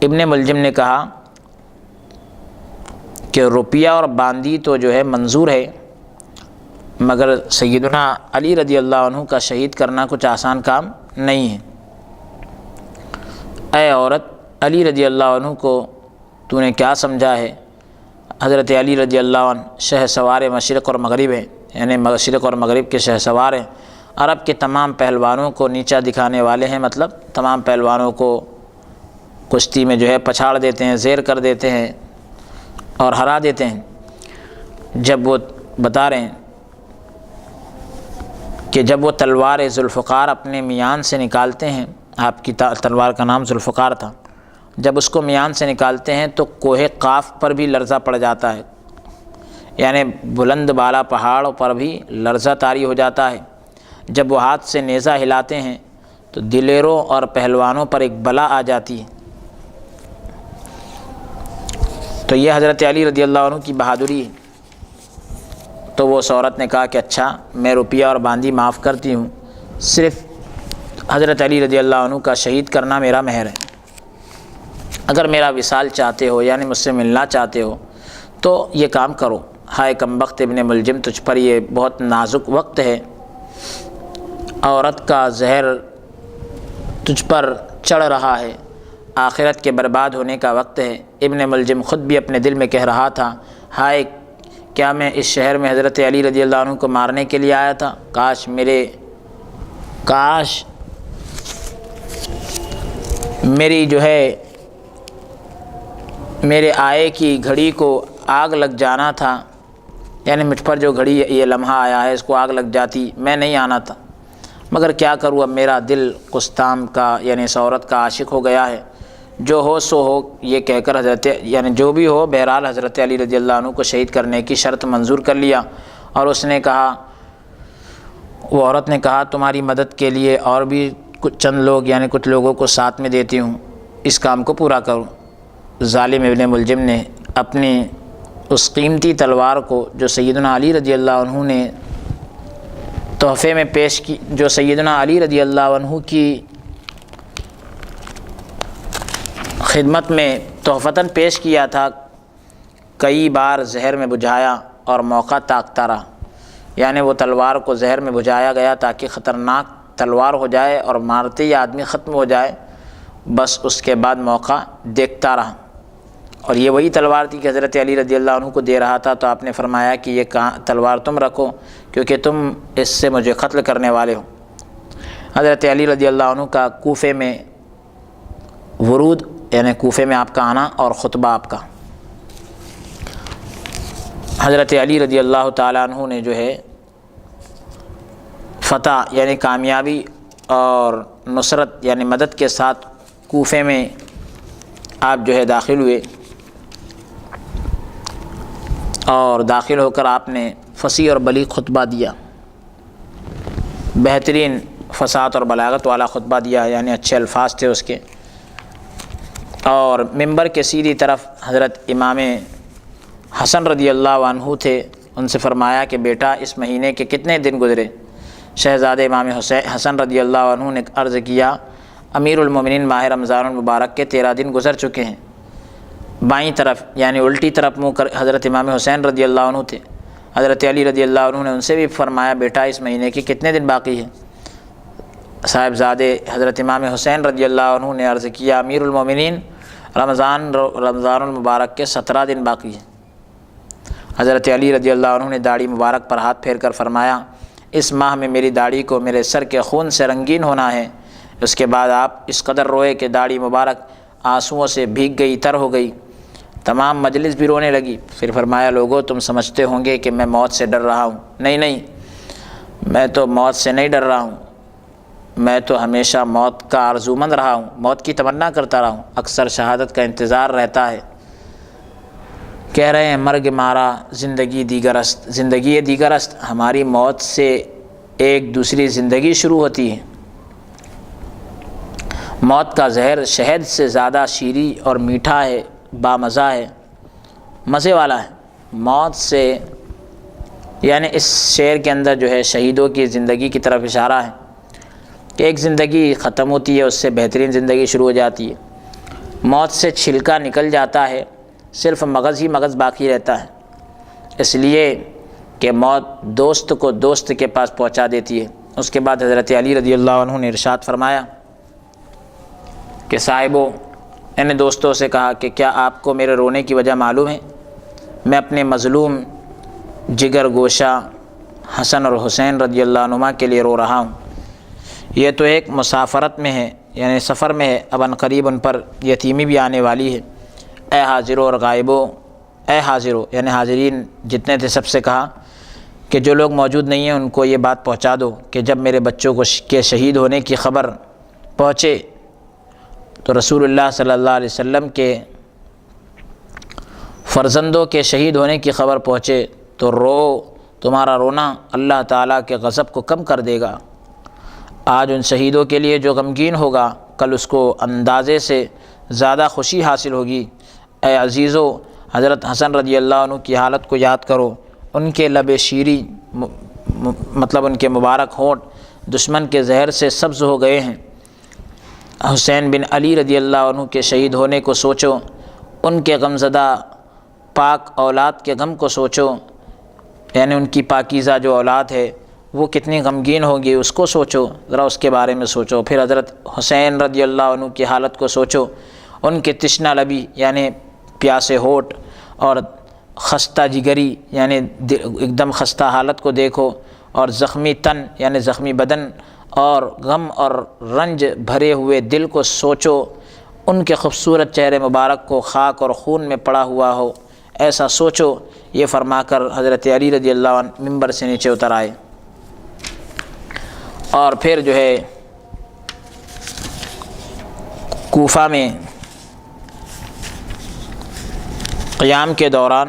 ابن ملجم نے کہا کہ روپیہ اور باندی تو جو ہے منظور ہے، مگر سیدنا علی رضی اللہ عنہ کا شہید کرنا کچھ آسان کام نہیں ہے۔ اے عورت، علی رضی اللہ عنہ کو تو نے کیا سمجھا ہے؟ حضرت علی رضی اللہ عنہ شہ سوار مشرق اور مغرب ہیں، یعنی مشرق اور مغرب کے شہ سوار ہیں، عرب کے تمام پہلوانوں کو نیچا دکھانے والے ہیں، مطلب تمام پہلوانوں کو کشتی میں جو ہے پچھاڑ دیتے ہیں، زیر کر دیتے ہیں اور ہرا دیتے ہیں۔ جب وہ بتا رہے ہیں کہ جب وہ تلوار ذوالفقار اپنے میان سے نکالتے ہیں، آپ کی تلوار کا نام ذوالفقار تھا، جب اس کو میان سے نکالتے ہیں تو کوہ قاف پر بھی لرزہ پڑ جاتا ہے، یعنی بلند بالا پہاڑ پر بھی لرزہ طاری ہو جاتا ہے۔ جب وہ ہاتھ سے نیزہ ہلاتے ہیں تو دلیروں اور پہلوانوں پر ایک بلا آ جاتی ہے۔ تو یہ حضرت علی رضی اللہ عنہ کی بہادری ہے۔ تو وہ اس عورت نے کہا کہ اچھا، میں روپیہ اور باندی معاف کرتی ہوں، صرف حضرت علی رضی اللہ عنہ کا شہید کرنا میرا مہر ہے۔ اگر میرا وصال چاہتے ہو، یعنی مجھ سے ملنا چاہتے ہو، تو یہ کام کرو۔ ہائے کم بخت ابن ملجم، تجھ پر یہ بہت نازک وقت ہے، عورت کا زہر تجھ پر چڑھ رہا ہے، آخرت کے برباد ہونے کا وقت ہے۔ ابن ملجم خود بھی اپنے دل میں کہہ رہا تھا، ہائے کیا میں اس شہر میں حضرت علی رضی اللہ عنہ کو مارنے کے لیے آیا تھا؟ کاش میری جو ہے میرے آئے کی گھڑی کو آگ لگ جانا تھا، یعنی مجھ پر جو گھڑی یہ لمحہ آیا ہے اس کو آگ لگ جاتی، میں نہیں آنا تھا، مگر کیا کروں، اب میرا دل قسطام کا یعنی اس عورت کا عاشق ہو گیا ہے۔ جو ہو سو ہو، یہ کہہ کر یعنی جو بھی ہو، بہرحال حضرت علی رضی اللہ عنہ کو شہید کرنے کی شرط منظور کر لیا۔ اور اس نے کہا، وہ عورت نے کہا، تمہاری مدد کے لیے اور بھی کچھ چند لوگ یعنی کچھ لوگوں کو ساتھ میں دیتی ہوں، اس کام کو پورا کرو۔ ظالم ابن ملجم نے اپنی اس قیمتی تلوار کو جو سیدنا علی رضی اللہ عنہ نے تحفے میں پیش کی، جو سیدنا علی رضی اللہ عنہ کی خدمت میں تحفتاً پیش کیا تھا، کئی بار زہر میں بجھایا اور موقع تاکتا رہا، یعنی وہ تلوار کو زہر میں بجھایا گیا تاکہ خطرناک تلوار ہو جائے اور مارتے ہی آدمی ختم ہو جائے، بس اس کے بعد موقع دیکھتا رہا۔ اور یہ وہی تلوار تھی کہ حضرت علی رضی اللہ عنہ کو دے رہا تھا، تو آپ نے فرمایا کہ یہ تلوار تم رکھو کیونکہ تم اس سے مجھے قتل کرنے والے ہو۔ حضرت علی رضی اللہ عنہ کا کوفے میں ورود، یعنی کوفے میں آپ کا آنا اور خطبہ آپ کا۔ حضرت علی رضی اللہ تعالیٰ عنہ نے جو ہے فتح یعنی کامیابی اور نصرت یعنی مدد کے ساتھ کوفے میں آپ جو ہے داخل ہوئے، اور داخل ہو کر آپ نے فصیح اور بلیغ خطبہ دیا، بہترین فصاحت اور بلاغت والا خطبہ دیا، یعنی اچھے الفاظ تھے اس کے۔ اور ممبر کے سیدھی طرف حضرت امام حسن رضی اللہ عنہ تھے، ان سے فرمایا کہ بیٹا اس مہینے کے کتنے دن گزرے؟ شہزادے امام حسن رضی اللہ عنہ نے عرض کیا، امیر المومنین ماہ رمضان المبارک کے 13 دن گزر چکے ہیں۔ بائیں طرف یعنی الٹی طرف منہ کر حضرت امام حسین رضی اللہ عنہ تھے۔ حضرت علی رضی اللہ عنہ نے ان سے بھی فرمایا، بیٹا اس مہینے کے کتنے دن باقی ہیں؟ صاحبزادے حضرت امام حسین رضی اللہ عنہ نے عرض کیا، امیر المومنین رمضان المبارک کے 17 دن باقی ہیں۔ حضرت علی رضی اللہ عنہ نے داڑھی مبارک پر ہاتھ پھیر کر فرمایا، اس ماہ میں میری داڑھی کو میرے سر کے خون سے رنگین ہونا ہے۔ اس کے بعد آپ اس قدر روئے کہ داڑھی مبارک آنسوؤں سے بھیگ گئی، تر ہو گئی، تمام مجلس بھی رونے لگی۔ پھر فرمایا، لوگو تم سمجھتے ہوں گے کہ میں موت سے ڈر رہا ہوں، نہیں، میں تو موت سے نہیں ڈر رہا ہوں، میں تو ہمیشہ موت کا آرزومند رہا ہوں، موت کی تمنا کرتا رہا ہوں، اکثر شہادت کا انتظار رہتا ہے۔ کہہ رہے ہیں، مرگ مارا زندگی دیگر است، زندگی دیگر است، ہماری موت سے ایک دوسری زندگی شروع ہوتی ہے۔ موت کا زہر شہد سے زیادہ شیریں اور میٹھا ہے، بامزہ ہے، مزے والا ہے۔ موت سے یعنی اس شعر کے اندر جو ہے شہیدوں کی زندگی کی طرف اشارہ ہے کہ ایک زندگی ختم ہوتی ہے، اس سے بہترین زندگی شروع ہو جاتی ہے۔ موت سے چھلکا نکل جاتا ہے، صرف مغز ہی مغز باقی رہتا ہے، اس لیے کہ موت دوست کو دوست کے پاس پہنچا دیتی ہے۔ اس کے بعد حضرت علی رضی اللہ عنہ نے ارشاد فرمایا کہ صاحبو، نے دوستوں سے کہا کہ کیا آپ کو میرے رونے کی وجہ معلوم ہے؟ میں اپنے مظلوم جگر گوشہ حسن اور حسین رضی اللہ عنہما کے لیے رو رہا ہوں۔ یہ تو ایک مسافرت میں ہے، یعنی سفر میں ہے، اب ان قریب ان پر یتیمی بھی آنے والی ہے۔ اے حاضرو اور غائبو، اے حاضرو یعنی حاضرین جتنے تھے سب سے کہا کہ جو لوگ موجود نہیں ہیں ان کو یہ بات پہنچا دو کہ جب میرے بچوں کو کے شہید ہونے کی خبر پہنچے تو رسول اللہ صلی اللہ علیہ وسلم کے فرزندوں کے شہید ہونے کی خبر پہنچے تو تمہارا رونا اللہ تعالیٰ کے غضب کو کم کر دے گا۔ آج ان شہیدوں کے لیے جو غمگین ہوگا، کل اس کو اندازے سے زیادہ خوشی حاصل ہوگی۔ اے عزیزو، حضرت حسن رضی اللہ عنہ کی حالت کو یاد کرو، ان کے لب شیری مطلب ان کے مبارک ہونٹ دشمن کے زہر سے سبز ہو گئے ہیں۔ حسین بن علی رضی اللہ عنہ کے شہید ہونے کو سوچو، ان کے غمزدہ پاک اولاد کے غم کو سوچو، یعنی ان کی پاکیزہ جو اولاد ہے وہ کتنی غمگین ہوگی اس کو سوچو، ذرا اس کے بارے میں سوچو۔ پھر حضرت حسین رضی اللہ عنہ کی حالت کو سوچو، ان کے تشنہ لبی یعنی پیاسے ہونٹ اور خستہ جگری یعنی ایک دم خستہ حالت کو دیکھو، اور زخمی تن یعنی زخمی بدن اور غم اور رنج بھرے ہوئے دل کو سوچو، ان کے خوبصورت چہرے مبارک کو خاک اور خون میں پڑا ہوا ہو، ایسا سوچو۔ یہ فرما کر حضرت علی رضی اللہ عنہ ممبر سے نیچے اتر آئے، اور پھر جو ہے کوفہ میں قیام کے دوران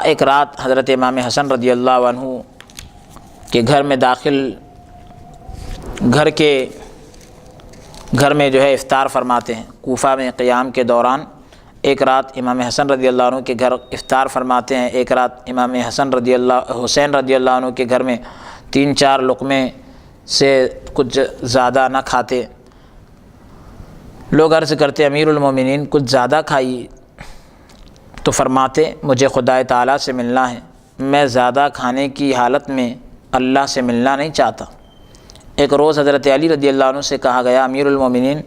ایک رات حضرت امام حسن رضی اللہ عنہ کے گھر میں گھر میں جو ہے افطار فرماتے ہیں۔ کوفہ میں قیام کے دوران ایک رات امام حسن رضی اللہ عنہ کے گھر افطار فرماتے ہیں، ایک رات امام حسین رضی اللہ عنہ کے گھر میں 3-4 لقمے سے کچھ زیادہ نہ کھاتے۔ لوگ عرض کرتے امیر المومنین کچھ زیادہ کھائی، تو فرماتے مجھے خدا تعالیٰ سے ملنا ہے، میں زیادہ کھانے کی حالت میں اللہ سے ملنا نہیں چاہتا۔ ایک روز حضرت علی رضی اللہ عنہ سے کہا گیا امیر المومنین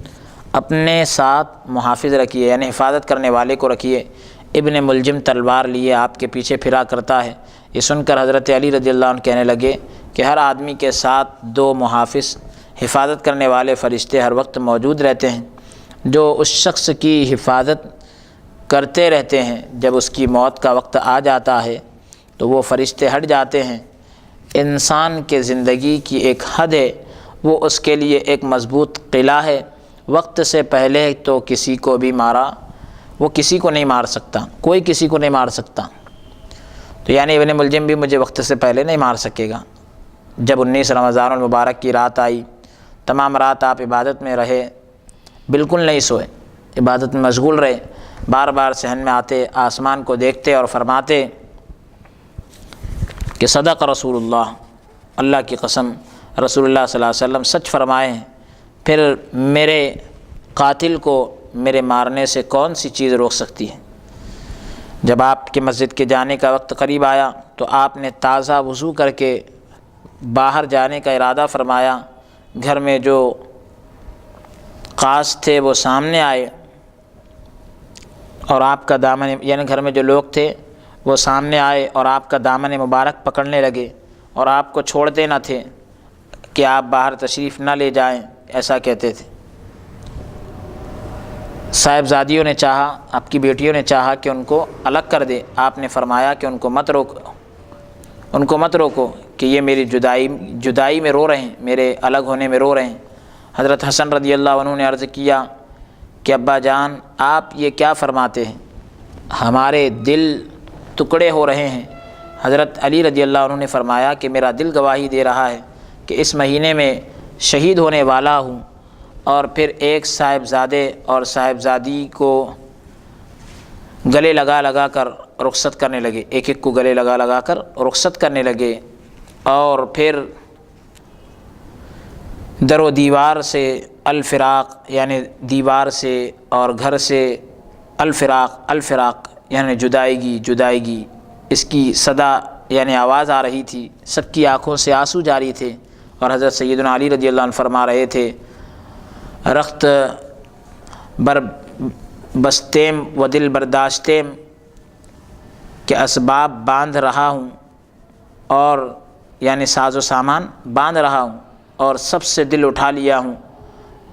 اپنے ساتھ محافظ رکھیے، یعنی حفاظت کرنے والے کو رکھیے، ابن ملجم تلوار لیے آپ کے پیچھے پھرا کرتا ہے۔ یہ سن کر حضرت علی رضی اللہ عنہ کہنے لگے کہ ہر آدمی کے ساتھ 2 محافظ حفاظت کرنے والے فرشتے ہر وقت موجود رہتے ہیں، جو اس شخص کی حفاظت کرتے رہتے ہیں، جب اس کی موت کا وقت آ جاتا ہے تو وہ فرشتے ہٹ جاتے ہیں۔ انسان کے زندگی کی ایک حد ہے، وہ اس کے لیے ایک مضبوط قلعہ ہے، وقت سے پہلے تو کسی کو بھی مارا وہ کسی کو نہیں مار سکتا، کوئی کسی کو نہیں مار سکتا، تو یعنی ابن ملجم بھی مجھے وقت سے پہلے نہیں مار سکے گا۔ جب 19 رمضان المبارک کی رات آئی، تمام رات آپ عبادت میں رہے، بالکل نہیں سوئے، عبادت میں مشغول رہے، بار بار صحن میں آتے، آسمان کو دیکھتے اور فرماتے کہ صدق رسول اللہ، اللہ کی قسم رسول اللہ صلی اللہ علیہ وسلم سچ فرمائے ہیں، پھر میرے قاتل کو میرے مارنے سے کون سی چیز روک سکتی ہے۔ جب آپ کے مسجد کے جانے کا وقت قریب آیا تو آپ نے تازہ وضو کر کے باہر جانے کا ارادہ فرمایا، گھر میں جو قاص تھے وہ سامنے آئے اور آپ کا دامن یعنی گھر میں جو لوگ تھے وہ سامنے آئے اور آپ کا دامن مبارک پکڑنے لگے اور آپ کو چھوڑتے نہ تھے کہ آپ باہر تشریف نہ لے جائیں، ایسا کہتے تھے۔ صاحبزادیوں نے چاہا، آپ کی بیٹیوں نے چاہا کہ ان کو الگ کر دے، آپ نے فرمایا کہ ان کو مت روکو کہ یہ میری جدائی میں رو رہے ہیں، میرے الگ ہونے میں رو رہے ہیں۔ حضرت حسن رضی اللہ عنہ نے عرض کیا کہ ابا جان آپ یہ کیا فرماتے ہیں، ہمارے دل ٹکڑے ہو رہے ہیں۔ حضرت علی رضی اللہ عنہ نے فرمایا کہ میرا دل گواہی دے رہا ہے کہ اس مہینے میں شہید ہونے والا ہوں، اور پھر ایک صاحبزادے اور صاحبزادی کو گلے لگا کر رخصت کرنے لگے، ایک ایک کو گلے لگا لگا کر رخصت کرنے لگے، اور پھر در و دیوار سے الفراق یعنی دیوار سے اور گھر سے الفراق یعنی جدائیگی اس کی صدا یعنی آواز آ رہی تھی، سب کی آنکھوں سے آنسو جاری تھے، اور حضرت سیدنا علی رضی اللہ عنہ فرما رہے تھے رخت بر بستیم و دل برداشتیم کہ اسباب باندھ رہا ہوں، اور یعنی ساز و سامان باندھ رہا ہوں اور سب سے دل اٹھا لیا ہوں،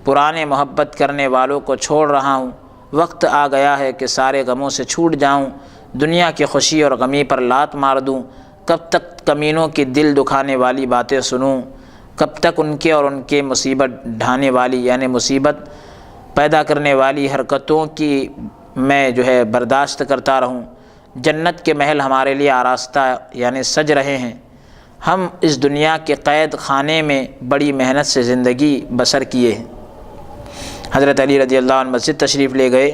پرانے محبت کرنے والوں کو چھوڑ رہا ہوں، وقت آ گیا ہے کہ سارے غموں سے چھوٹ جاؤں، دنیا کی خوشی اور غمی پر لات مار دوں، کب تک کمینوں کی دل دکھانے والی باتیں سنوں، کب تک ان کے اور ان کے مصیبت ڈھانے والی یعنی مصیبت پیدا کرنے والی حرکتوں کی میں جو ہے برداشت کرتا رہوں۔ جنت کے محل ہمارے لیے آراستہ یعنی سج رہے ہیں، ہم اس دنیا کے قید خانے میں بڑی محنت سے زندگی بسر کیے ہیں۔ حضرت علی رضی اللہ عنہ مسجد تشریف لے گئے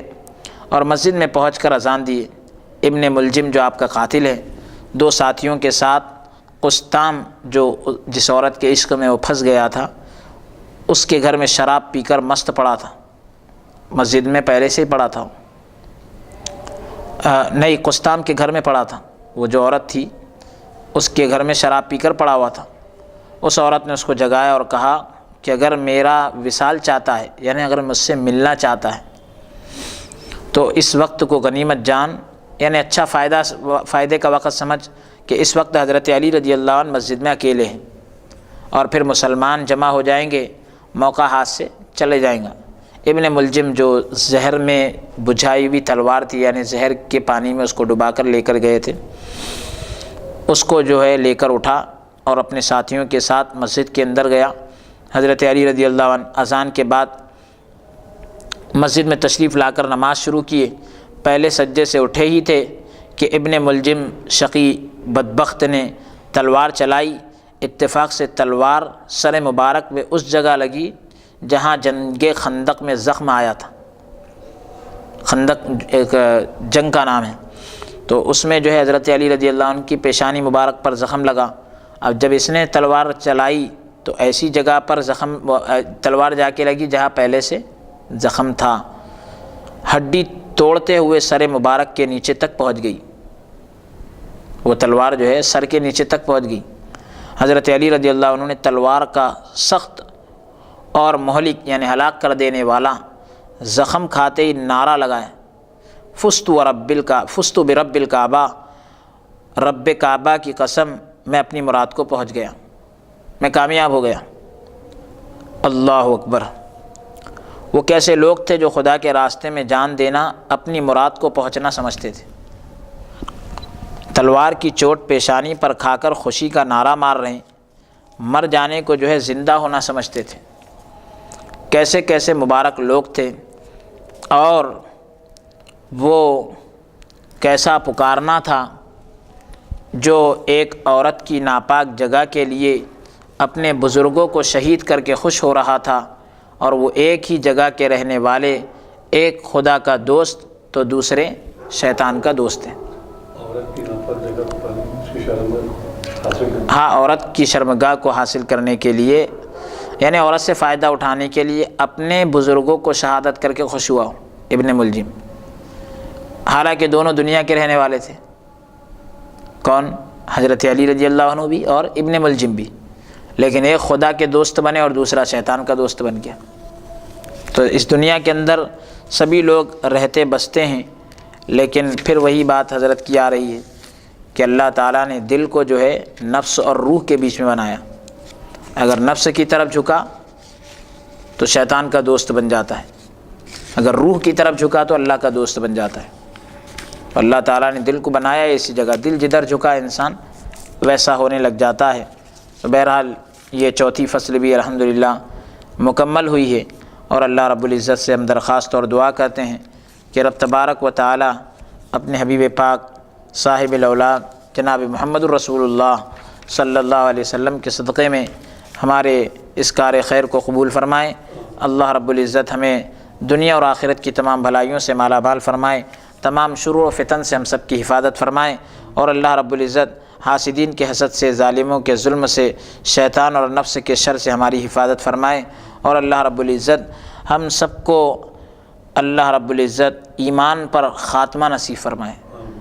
اور مسجد میں پہنچ کر اذان دیے۔ ابن ملجم جو آپ کا قاتل ہے 2 ساتھیوں کے ساتھ قسطام جو جس عورت کے عشق میں وہ پھنس گیا تھا، اس کے گھر میں شراب پی کر مست پڑا تھا، مسجد میں پہلے سے ہی پڑا تھا، نہیں قسطام کے گھر میں پڑا تھا، وہ جو عورت تھی اس کے گھر میں شراب پی کر پڑا ہوا تھا۔ اس عورت نے اس کو جگایا اور کہا کہ اگر میرا وصال چاہتا ہے یعنی اگر مجھ سے ملنا چاہتا ہے تو اس وقت کو غنیمت جان یعنی اچھا فائدے کا وقت سمجھ کہ اس وقت حضرت علی رضی اللہ عنہ مسجد میں اکیلے ہیں، اور پھر مسلمان جمع ہو جائیں گے، موقع ہاتھ سے چلے جائیں گا۔ ابن ملجم جو زہر میں بجھائی ہوئی تلوار تھی یعنی زہر کے پانی میں اس کو ڈبا کر لے کر گئے تھے، اس کو جو ہے لے کر اٹھا اور اپنے ساتھیوں کے ساتھ مسجد کے اندر گیا۔ حضرت علی رضی اللہ عنہ اذان کے بعد مسجد میں تشریف لا کر نماز شروع کیے۔ پہلے سجدے سے اٹھے ہی تھے کہ ابن ملجم شقی بدبخت نے تلوار چلائی، اتفاق سے تلوار سر مبارک میں اس جگہ لگی جہاں جنگ خندق میں زخم آیا تھا۔ خندق ایک جنگ کا نام ہے، تو اس میں جو ہے حضرت علی رضی اللہ عنہ کی پیشانی مبارک پر زخم لگا۔ اب جب اس نے تلوار چلائی تو ایسی جگہ پر تلوار جا کے لگی جہاں پہلے سے زخم تھا، ہڈی توڑتے ہوئے سر مبارک کے نیچے تک پہنچ گئی، وہ تلوار جو ہے سر کے نیچے تک پہنچ گئی۔ حضرت علی رضی اللہ عنہ نے تلوار کا سخت اور مہلک یعنی ہلاک کر دینے والا زخم کھاتے ہی نعرہ لگایا، فزت برب الکعبہ، رب کعبہ کی قسم میں اپنی مراد کو پہنچ گیا، میں کامیاب ہو گیا۔ اللہ اکبر! وہ کیسے لوگ تھے جو خدا کے راستے میں جان دینا اپنی مراد کو پہنچنا سمجھتے تھے۔ تلوار کی چوٹ پیشانی پر کھا کر خوشی کا نعرہ مار رہے ہیں، مر جانے کو جو ہے زندہ ہونا سمجھتے تھے۔ کیسے کیسے مبارک لوگ تھے، اور وہ کیسا پکارنا تھا جو ایک عورت کی ناپاک جگہ کے لیے اپنے بزرگوں کو شہید کر کے خوش ہو رہا تھا، اور وہ ایک ہی جگہ کے رہنے والے، ایک خدا کا دوست تو دوسرے شیطان کا دوست ہے۔ ہاں، عورت کی شرمگاہ کو حاصل کرنے کے لیے یعنی عورت سے فائدہ اٹھانے کے لیے اپنے بزرگوں کو شہادت کر کے خوش ہوا ابن ملجم، حالانکہ دونوں دنیا کے رہنے والے تھے۔ کون؟ حضرت علی رضی اللہ عنہ بھی اور ابن ملجم بھی، لیکن ایک خدا کے دوست بنے اور دوسرا شیطان کا دوست بن گیا۔ تو اس دنیا کے اندر سبھی لوگ رہتے بستے ہیں، لیکن پھر وہی بات حضرت کی آ رہی ہے کہ اللہ تعالیٰ نے دل کو جو ہے نفس اور روح کے بیچ میں بنایا۔ اگر نفس کی طرف جھکا تو شیطان کا دوست بن جاتا ہے، اگر روح کی طرف جھکا تو اللہ کا دوست بن جاتا ہے۔ اللہ تعالیٰ نے دل کو بنایا اسی جگہ، دل جدھر جھکا انسان ویسا ہونے لگ جاتا ہے۔ تو بہرحال یہ چوتھی فصل بھی الحمدللہ مکمل ہوئی ہے، اور اللہ رب العزت سے ہم درخواست اور دعا کرتے ہیں کہ رب تبارک و تعالی اپنے حبیب پاک صاحب الاولاد جناب محمد الرسول اللہ صلی اللہ علیہ وسلم کے صدقے میں ہمارے اس کار خیر کو قبول فرمائے۔ اللہ رب العزت ہمیں دنیا اور آخرت کی تمام بھلائیوں سے مالا مال فرمائے۔ تمام شرور و فتن سے ہم سب کی حفاظت فرمائیں، اور اللہ رب العزت حاسدین کے حسد سے، ظالموں کے ظلم سے، شیطان اور نفس کے شر سے ہماری حفاظت فرمائیں، اور اللہ رب العزت ہم سب کو اللہ رب العزت ایمان پر خاتمہ نصیب فرمائیں،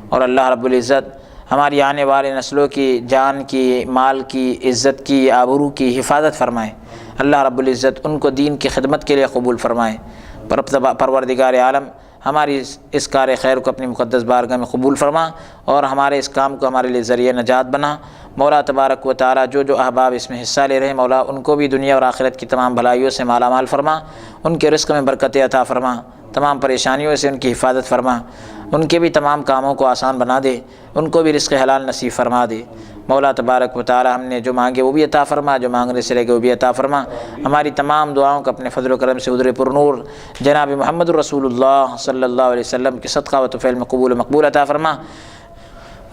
اور اللہ رب العزت ہماری آنے والے نسلوں کی جان کی، مال کی، عزت کی، آبرو کی حفاظت فرمائیں۔ اللہ رب العزت ان کو دین کی خدمت کے لیے قبول فرمائیں۔ پروردگار عالم ہماری اس کار خیر کو اپنی مقدس بارگاہ میں قبول فرما، اور ہمارے اس کام کو ہمارے لیے ذریعہ نجات بنا۔ مولا تبارک و تعالی جو احباب اس میں حصہ لے رہے ہیں، مولا ان کو بھی دنیا اور آخرت کی تمام بھلائیوں سے مالا مال فرما، ان کے رزق میں برکت عطا فرما، تمام پریشانیوں سے ان کی حفاظت فرما، ان کے بھی تمام کاموں کو آسان بنا دے، ان کو بھی رزق حلال نصیب فرما دے۔ مولا تبارک و تعالی ہم نے جو مانگے وہ بھی عطا فرما، جو مانگنے سے رہ گئے وہ بھی عطا فرما۔ ہماری تمام دعاؤں کو اپنے فضل و کرم سے حضور پر نور جناب محمد رسول اللہ صلی اللہ علیہ وسلم کے صدقہ و طفیل میں قبول و مقبول عطا فرما۔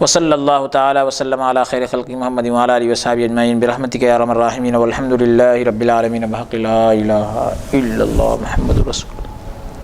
وصلی اللہ تعالی وسلم علی خیر خلق محمد وعلی آلہ وصحبہ اجمعین برحمتک یا ارحم الراحمین، والحمد للہ رب العالمین، بحق لا الہ الا اللہ محمد رسول اللہ۔